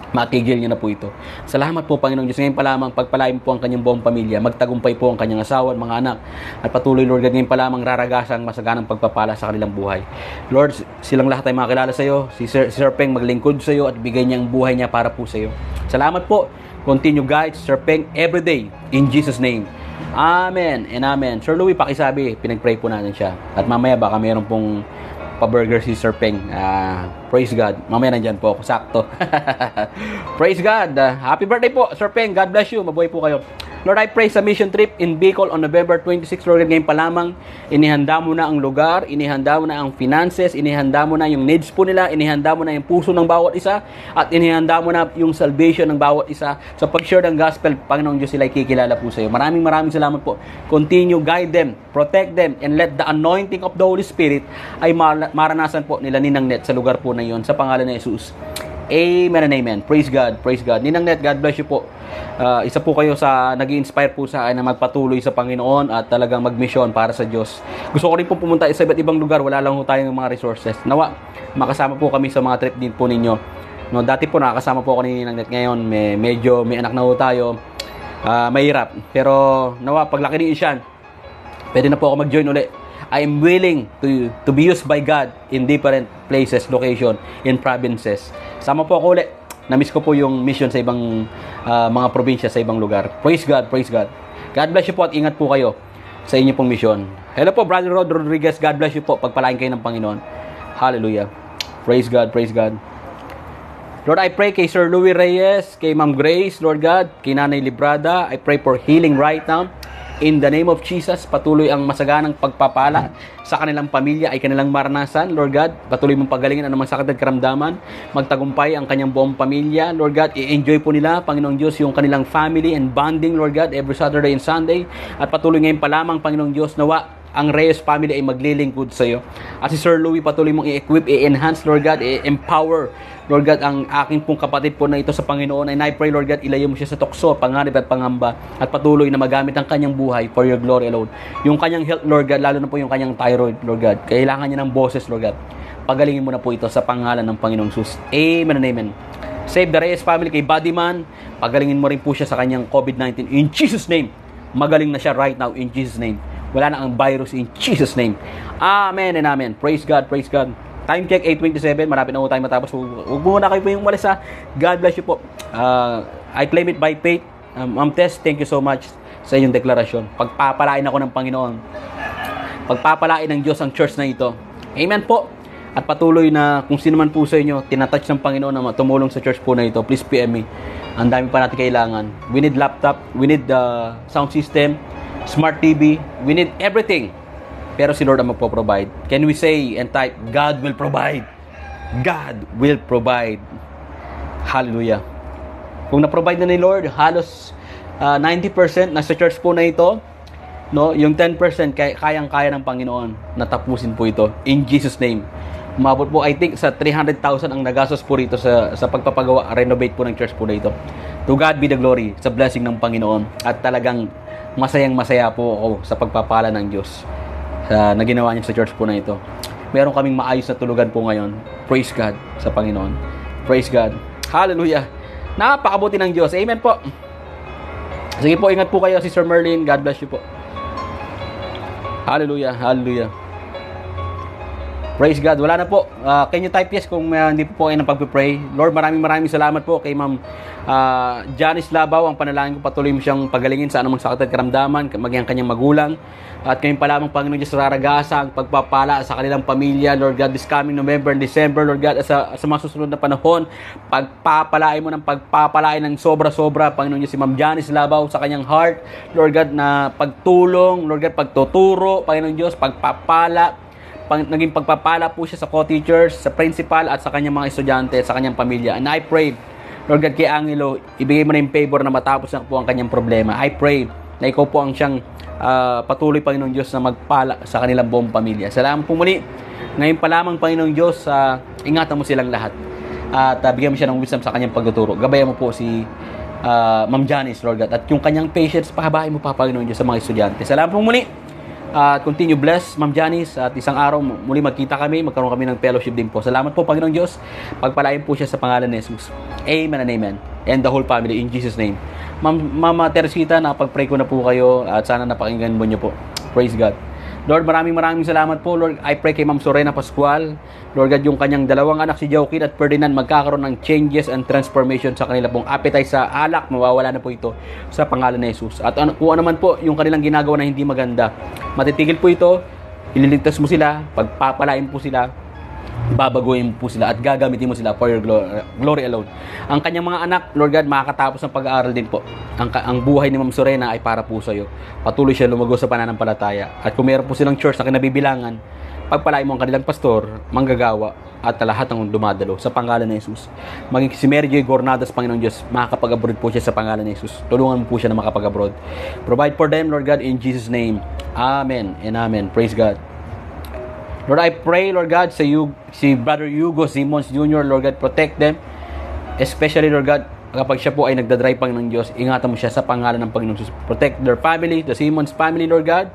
Matigil niya na po ito. Salamat po, Panginoong Diyos. Ngayon pa lamang, pagpalain po ang kanyang buong pamilya. Magtagumpay po ang kanyang asawa at mga anak. At patuloy, Lord God, ngayon pa lamang raragasang masaganang pagpapala sa kanilang buhay. Lord, silang lahat ay makilala sa iyo. Si Sir Peng maglingkod sa iyo at bigay niya ang buhay niya para po sa iyo. Salamat po. Continue guide Sir Peng everyday. In Jesus' name. Amen and amen. Sir Louis, pakisabi, pinag-pray po natin siya. At mamaya baka mayroon pong pa-burger si Sir Peng. Praise God. Mamaya nandyan po ako. Sakto. Praise God. Happy birthday po, Sir Peng. God bless you. Mabuhay po kayo. Lord, I pray sa mission trip in Bicol on November 26. Lord, ngayon pa lamang, inihanda mo na ang lugar, inihanda mo na ang finances, inihanda mo na yung needs po nila, inihanda mo na yung puso ng bawat isa, at inihanda mo na yung salvation ng bawat isa. Sa pag-share ng gospel, Panginoong Diyos, sila kikilala po sa iyo. Maraming salamat po. Continue, guide them, protect them, and let the anointing of the Holy Spirit ay maranasan po nila Ninang Net sa lugar po na yun, sa pangalan ni Jesus. Amen and amen. Praise God, praise God. Ninang Net, God bless you po. Isa po kayo sa nag-i-inspire po sa akin na magpatuloy sa Panginoon at talagang mag-mission para sa Diyos. Gusto ko rin po pumunta sa iba't ibang lugar. Wala lang po tayong mga resources. Nawa, makasama po kami sa mga trip din po ninyo. No, dati po nakakasama po ako ni Ninang Net. Ngayon, medyo may anak na po tayo. Mahirap. Pero nawa, paglaki ni Ishan, pwede na po ako mag-join ulit. I am willing to be used by God in different places, location, in provinces. Sama po ako ulit. Na-miss ko po yung mission sa ibang mga probinsya, sa ibang lugar. Praise God, praise God. God bless you po at ingat po kayo sa inyo pong mission. Hello po, Brother Rod Rodriguez. God bless you po. Pagpalain kayo ng Panginoon. Hallelujah. Praise God, praise God. Lord, I pray kay Sir Louis Reyes, kay Ma'am Grace, Lord God, kay Nanay Librada. I pray for healing right now. In the name of Jesus, patuloy ang masaganang pagpapala sa kanilang pamilya ay kanilang maranasan. Lord God, patuloy mong pagalingin anumang sakit at karamdaman. Magtagumpay ang kanyang buong pamilya. Lord God, i-enjoy po nila, Panginoong Diyos, yung kanilang family and bonding, Lord God, every Saturday and Sunday. At patuloy ngayon pa lamang, Panginoong Diyos, nawa, ang Reyes family ay maglilingkod sa iyo. At si Sir Louie patuloy mong i-equip, i-enhance, Lord God, i-empower, Lord God, ang aking pong kapatid po na ito sa Panginoon. And I pray, Lord God, ilayo mo siya sa tukso, panganib at pangamba, at patuloy na magamit ang kanyang buhay for your glory alone. Yung kanyang health, Lord God, lalo na po yung kanyang thyroid, Lord God, kailangan niya ng boses, Lord God. Pagalingin mo na po ito sa pangalan ng Panginoong Jesus. Amen and amen. Save the Reyes family kay Bodyman. Pagalingin mo rin po siya sa kanyang COVID-19. In Jesus' name. Magaling na siya right now in Jesus' name. Wala na ang virus in Jesus' name. Amen and amen. Praise God, praise God. Time check, 8:27. Malapit na po tayo matapos. Huwag muna kayo po yung umalis ha. God bless you po. I claim it by faith. Ma'am Tess, thank you so much sa inyong deklarasyon. Pagpapalain ako ng Panginoon. Pagpapalain ng Diyos ang church na ito. Amen po. At patuloy na kung sino man po sa inyo, tinatouch ng Panginoon na tumulong sa church po na ito, please PM me. Ang dami pa natin kailangan. We need laptop, we need the sound system, smart TV, we need everything. Pero si Lord ang magpo-provide. Can we say and type, God will provide. God will provide. Hallelujah. Kung na-provide na ni Lord, halos 90% nasa church po na ito, no, yung 10% kayang-kaya ng Panginoon na tapusin po ito. In Jesus' name. Umabot po, I think, sa 300,000 ang nagastos po rito sa pagpapagawa, renovate po ng church po na ito. To God be the glory, sa blessing ng Panginoon. At talagang masayang-masaya po ako sa pagpapala ng Diyos na ginawa niya sa church po na ito. Meron kaming maayos na tulugan po ngayon. Praise God sa Panginoon. Praise God. Hallelujah. Napakabuti ng Diyos. Amen po. Sige po, ingat po kayo, Sister Merlin. God bless you po. Hallelujah. Hallelujah. Praise God. Wala na po. Can you type yes kung hindi po kayo ng pagpipray? Lord, maraming salamat po kay Ma'am Janice Labaw. Ang panalangin ko, patuloy mo siyang pagalingin sa anumang sakit at karamdaman, maging ang kanyang magulang. At ngayon pa lamang, Panginoon Diyos, raragasa ang pagpapala sa kanilang pamilya. Lord God, this coming November and December, Lord God, sa mga susunod na panahon, pagpapalain mo ng pagpapalain ng sobra-sobra, Panginoon Diyos, si Ma'am Janice Labaw sa kanyang heart. Lord God, na pagtulong, Lord God, pagtuturo, Panginoon Diyos, pagpapala, naging pagpapala po siya sa co-teachers, sa principal at sa kanyang mga estudyante, sa kanyang pamilya. And I pray, Lord God, kay Angelo, ibigay mo na yung favor na matapos na po ang kanyang problema. I pray na ikaw po ang siyang patuloy, Panginoong Diyos, na magpala sa kanilang buong pamilya. Salamat po muli. Ngayon pa lamang, Panginoong Diyos, ingatan mo silang lahat. At bigyan mo siya ng wisdom sa kanyang pagtuturo. Gabayan mo po si Ma'am Janice, Lord God. At yung kanyang patience, pahabain mo pa, Panginoong Diyos, sa mga estudyante. Salamat po muli. Continue bless, Ma'am Janice. At isang araw muli magkita kami, magkaroon kami ng fellowship din po. Salamat po, Panginoong Diyos. Pagpalain po siya sa pangalan ni Jesus. Amen and amen. And the whole family in Jesus' name. Mama Teresita, napag-pray ko na po kayo at sana napakinggan mo niyo po. Praise God. Lord, maraming salamat po. Lord, I pray kay Ma'am Sorena Pascual. Lord God, yung kanyang dalawang anak, si Joaquin at Ferdinand, magkakaroon ng changes and transformation sa kanila pong appetite sa alak. Mawawala na po ito sa pangalan ni Jesus. At kung ano man po yung kanilang ginagawa na hindi maganda, matitigil po ito, ililigtas mo sila, pagpapalain po sila, babaguhin po sila at gagamitin mo sila for your glory alone. Ang kanyang mga anak, Lord God, makakatapos ng pag-aaral din po. Ang buhay ni Ma'am Sorena ay para po sa iyo. Patuloy siya lumago sa pananampalataya. At kung meron po silang church na kinabibilangan, pagpalain mo ang kanilang pastor, manggagawa, at lahat ng dumadalo sa pangalan ni Jesus. Maging si Mary J. Gornadas, Panginoon Diyos, makakapag-abroad po siya sa pangalan ni Jesus. Tulungan mo po siya na makapag-abroad. Provide for them, Lord God, in Jesus' name. Amen and amen. Praise God. Lord, I pray, Lord God, si Brother Hugo Simmons Jr., Lord God, protect them. Especially, Lord God, kapag siya po ay nagdadrive, Panginoon Diyos, ingatan mo siya sa pangalan ng Panginoon Jesus. Protect their family, the Simmons family, Lord God.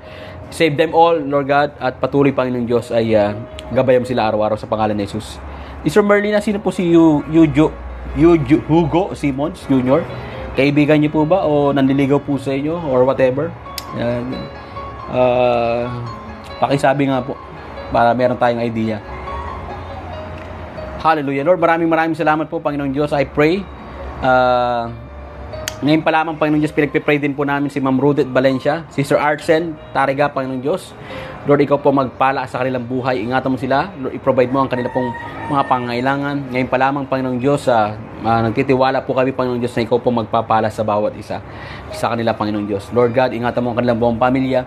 Save them all, Lord God, at patuloy, Panginoon Diyos, ay gabayan sila araw-araw sa pangalan ni Jesus. Mr. Merlina, sino po si Hugo Simmons Jr.? Kaibigan niyo po ba o nanliligaw po sa inyo or whatever? Pakisabi nga po para meron tayong idea. Hallelujah. Lord, maraming salamat po, Panginoon Diyos. I pray. Ngayon pa lamang, Panginoon Diyos, pinagpipray din po namin si Ma'am Rudeth Valencia, Sister Arsen Tariga, Panginoon Diyos. Lord, ikaw po magpala sa kanilang buhay. Ingatan mo sila. Lord, i-provide mo ang kanila pong mga pangangailangan. Ngayon pa lamang, Panginoon Diyos, nagtitiwala po kami, Panginoon Diyos, na ikaw po magpapala sa bawat isa sa kanila, Panginoon Diyos. Lord God, ingatan mo ang kanilang buong pamilya,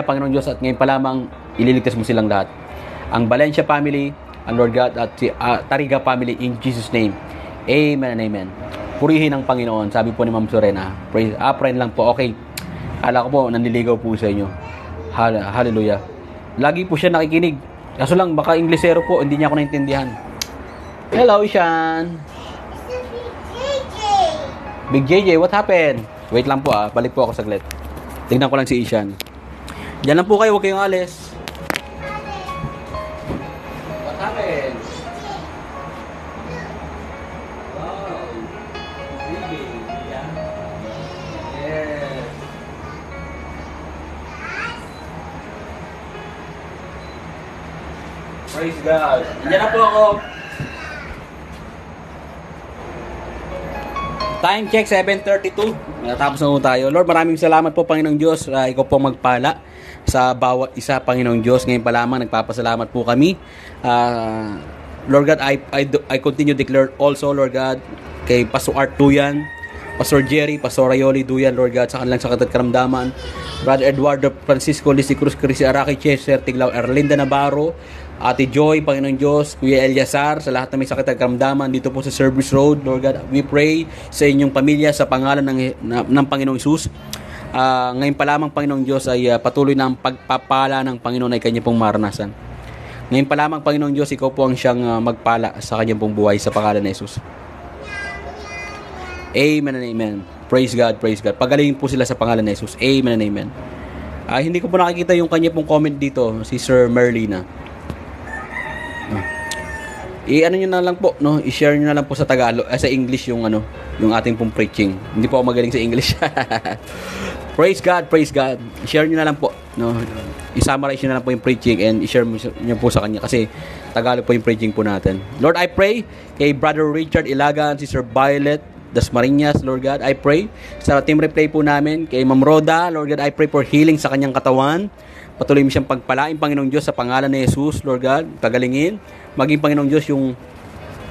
Panginoon Diyos, at ngayon pa lamang, ililigtas mo silang lahat. Ang Valencia family, ang Lord God, at si Tariga family, in Jesus' name. Amen and amen. Purihin ang Panginoon. Sabi po ni Ma'am Sorena. Friend lang po. Okay. Kala ko po, nanliligaw po sa inyo. Hallelujah. Lagi po siya nakikinig. Kaso lang, baka Inglesero po, hindi niya ako naintindihan. Hello, Ishan. Big JJ, what happened? Wait lang po balik po ako saglit. Tingnan ko lang si Ishan. Diyan lang po kayo, huwag kayong alis. What happened? Wow. Breathing. Yeah. Yes. Praise God. Diyan na po ako. Time check, 7:32. Natapos na po tayo. Lord, maraming salamat po, Panginoong Diyos. Ikaw po magpala sa bawat isa, Panginoong Diyos. Ngayon pa lamang, nagpapasalamat po kami. Lord God, I continue declare also, Lord God, kay Pastor Art Duyan, Pastor Jerry, Pastor Rayoli Duyan, Lord God, sa kanilang sakit at karamdaman. Brother Eduardo Francisco Lisi Cruz, Crisi Araki, Chester Tiglaw, Erlinda Navarro, Ate Joy, Panginoong Diyos, Kuya Eliasar, sa lahat na may sakit at karamdaman dito po sa Service Road, Lord God, we pray sa inyong pamilya sa pangalan ng Panginoong Hesus. Ngayon pa lamang, Panginoong Diyos, ay patuloy na ang pagpapala ng Panginoon ay kanya pong maranasan. Ngayon pa lamang, Panginoong Diyos, ikaw po ang siyang magpala sa kanyang pong buhay sa pangalan ng Hesus. Amen and amen. Praise God, praise God. Pagalingin po sila sa pangalan ng Hesus. Amen and amen. Hindi ko po nakikita yung kanya pong comment dito, si Sir Merlina. I-ano nyo na lang po, no? I-share nyo na lang po sa Tagalog, sa English yung yung ating pong preaching. Hindi po ako magaling sa English. Praise God, praise God. I-share nyo na lang po, no? I-summarize nyo na lang po yung preaching and i-share nyo po sa kanya kasi Tagalog po yung preaching po natin. Lord, I pray kay Brother Richard Ilagan, Sister Violet Dasmariñas, Lord God, I pray sa team replay po namin, kay Ma'am Roda, Lord God, I pray for healing sa kanyang katawan. Patuloy mo siyang pagpalain, Panginoong Diyos, sa pangalan ni Jesus, Lord God, pagalingin. Maging, Panginoong Diyos, yung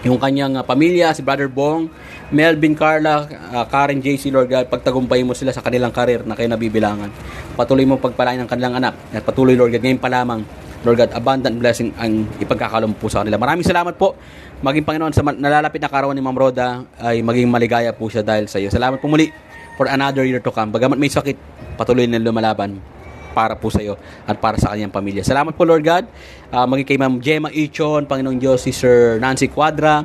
kanyang pamilya, si Brother Bong, Melvin, Carla, Karen, JC, Lord God, pagtagumpayin mo sila sa kanilang karir na kayo nabibilangan. Patuloy mo pagpalain ng kanilang anak. At patuloy, Lord God, ngayon pa lamang, Lord God, abundant blessing ang ipagkakaloob po sa kanila. Maraming salamat po. Maging, Panginoon, sa nalalapit na karawan ni Ma'am Roda, ay maging maligaya po siya dahil sa iyo. Salamat po muli for another year to come. Bagamat may sakit, patuloy na lumalaban para po sa iyo at para sa kanyang pamilya. Salamat po, Lord God. Maging kay Ma'am Gemma Ichon, Panginoong Diyos, Sister Nancy Quadra,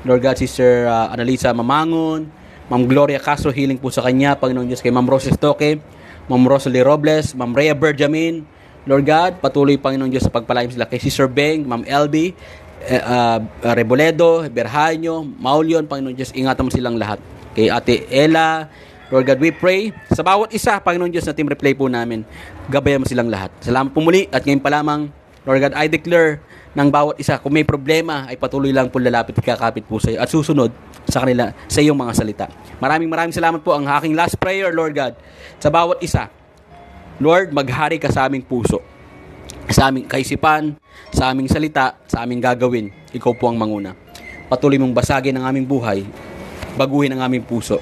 Lord God, Sister Annalisa Mamangon, Ma'am Gloria Castro, healing po sa kanya, Panginoong Diyos, kay Ma'am Rose Stoke, Ma'am Rosalie Robles, Ma'am Rhea Berjamin, Lord God, patuloy, Panginoong Diyos, sa pagpalain sila kay Sister Beng, Ma'am LB, Reboledo, Berhanyo, Maulion, Panginoong Diyos, ingatan mo silang lahat. Kay Ate Ella, Lord God, we pray sa bawat isa, Panginoon Diyos, na team replay po namin, gabayan mo silang lahat. Salamat po muli at ngayon pa lamang, Lord God, I declare ng bawat isa, kung may problema, ay patuloy lang po lalapit at kakapit po sa iyo at susunod sa kanila, sa iyong mga salita. Maraming salamat po. Ang aking last prayer, Lord God, sa bawat isa, Lord, maghari ka sa aming puso, sa aming kaisipan, sa aming salita, sa aming gagawin. Ikaw po ang manguna. Patuloy mong basagin ang aming buhay, baguhin ang aming puso,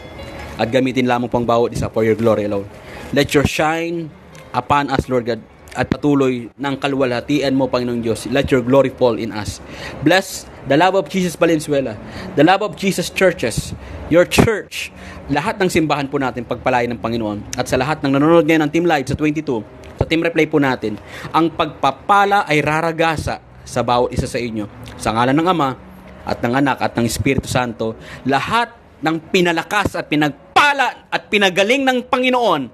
at gamitin lamang pang bawat isa for your glory alone. Let your shine upon us, Lord God, at patuloy ng kaluwalhatian mo, Panginoong Diyos. Let your glory fall in us. Bless the love of Jesus Valenzuela, the love of Jesus churches, your church, lahat ng simbahan po natin, pagpalain ng Panginoon. At sa lahat ng nanonood ngayon ng Team Live sa 22, sa Team Replay po natin, ang pagpapala ay raragasa sa bawat isa sa inyo. Sa ngalan ng Ama, at ng Anak, at ng Espiritu Santo, lahat ng pinalakas at pinagpala at pinagaling ng Panginoon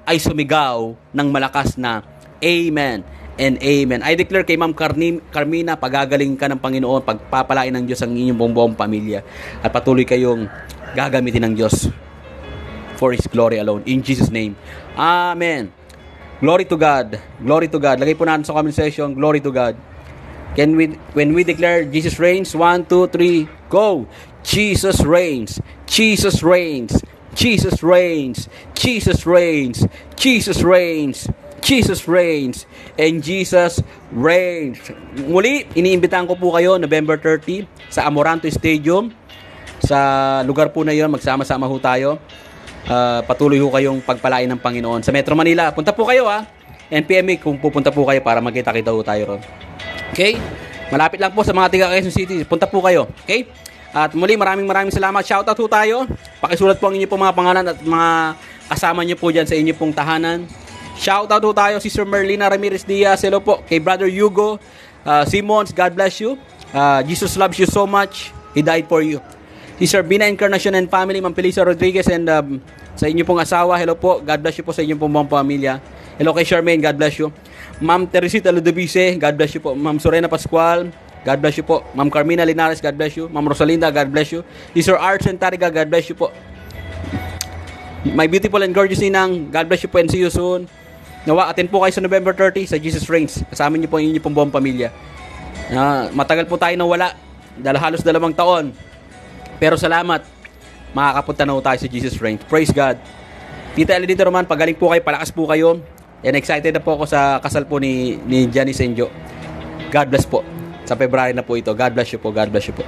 ay sumigaw ng malakas na Amen and Amen. I declare kay Ma'am Carmina, pagagaling ka ng Panginoon, pagpapalain ng Diyos ang inyong buong pamilya, at patuloy kayong gagamitin ng Diyos for His glory alone. In Jesus' name, Amen. Glory to God. Glory to God. Lagay po natin sa comment section, glory to God. When we declare Jesus reigns, 1, 2, 3, go! Jesus reigns. Jesus reigns. Jesus reigns. Jesus reigns. Jesus reigns. Jesus reigns. And Jesus reigns. Muli, iniimbitahan ko po kayo November 30 sa Amoranto Stadium. Sa lugar po na yun, magsama-sama ho tayo. Patuloy ho kayong pagpalain ng Panginoon. Sa Metro Manila, punta po kayo NPMA kung pupunta po kayo para magkita-kita ho tayo ron. Okay? Malapit lang po sa mga tiga Quezon City. Punta po kayo. Okay? At muli, maraming salamat. Shoutout po tayo. Pakisulat po ang inyo pong mga pangalan at mga kasama nyo po dyan sa inyo pong tahanan. Shoutout po tayo, Sister Merlina Ramirez Diaz. Hello po. Kay Brother Hugo Simons, God bless you. Jesus loves you so much. He died for you. Sister Bina Encarnacion and family, Ma'am Felisa Rodriguez, and sa inyo pong asawa, hello po. God bless you po sa inyong pong buong pamilya. Hello kay Charmaine, God bless you. Ma'am Teresita Ludovice, God bless you po. Ma'am Sorena Pascual, God bless you po. Ma'am Carmina Linares, God bless you. Ma'am Rosalinda, God bless you. Sister Arts and Tariga, God bless you po. My beautiful and gorgeous ninang, God bless you po and see you soon. Nawa, attend po kayo sa November 30 sa Jesus Reigns. Kasama niyo po ang inyong pong buong pamilya. Matagal po tayo nawala. Halos 2 taon. Pero salamat, makakapunta na po tayo sa Jesus Reigns. Praise God. Tita Elidito Roman, pagaling po kayo, palakas po kayo. And excited na po ako sa kasal po ni Johnny Senjo. God bless po. Sa February na po ito. God bless you po. God bless you po.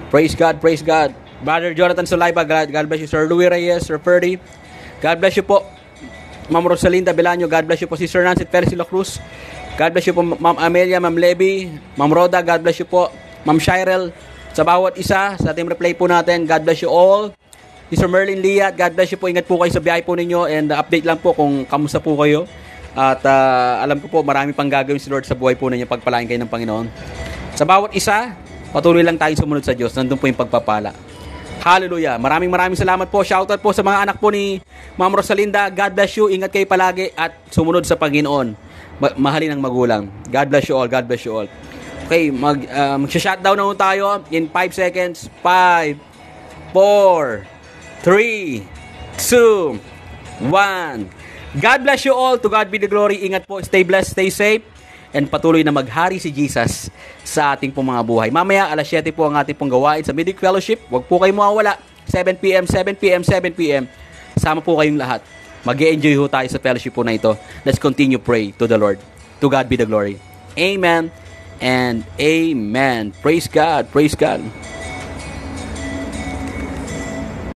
Praise God. Praise God. Brother Jonathan Solayba, God bless you. Sir Louis Reyes, Sir Ferdy, God bless you po. Ma'am Rosalinda Belanyo, God bless you po. Sister Nancy Perez La Cruz, God bless you po. Ma'am Amelia, Ma'am Levy, Ma'am Roda, God bless you po. Ma'am Shirel, sa bawat isa, sa team replay po natin, God bless you all. Mr. Merlin Liat, God bless you po. Ingat po kayo sa biyahe po ninyo, and update lang po kung kamusta po kayo. At alam ko po, marami pang gagawin si Lord sa buhay po ninyo. Pagpalain kayo ng Panginoon. Sa bawat isa, patuloy lang tayong sumunod sa Diyos. Nandun po yung pagpapala. Hallelujah. Maraming salamat po. Shoutout po sa mga anak po ni Ma'am Rosalinda. God bless you. Ingat kayo palagi at sumunod sa Panginoon. Mahalin ang magulang. God bless you all. God bless you all. Okay, mag-shutdown na tayo in 5 seconds. 5, 4, 3, 2, 1. God bless you all. To God be the glory. Ingat po. Stay blessed. Stay safe. And patuloy na maghari si Jesus sa ating pong mga buhay. Mamaya, alas 7 po ang ating pong gawain sa Midweek Fellowship. Huwag po kayo mawawala. 7 p.m., 7 p.m., 7 p.m. Sama po kayong lahat. Mag-e-enjoy ho tayo sa fellowship po na ito. Let's continue pray to the Lord. To God be the glory. Amen and amen. Praise God. Praise God.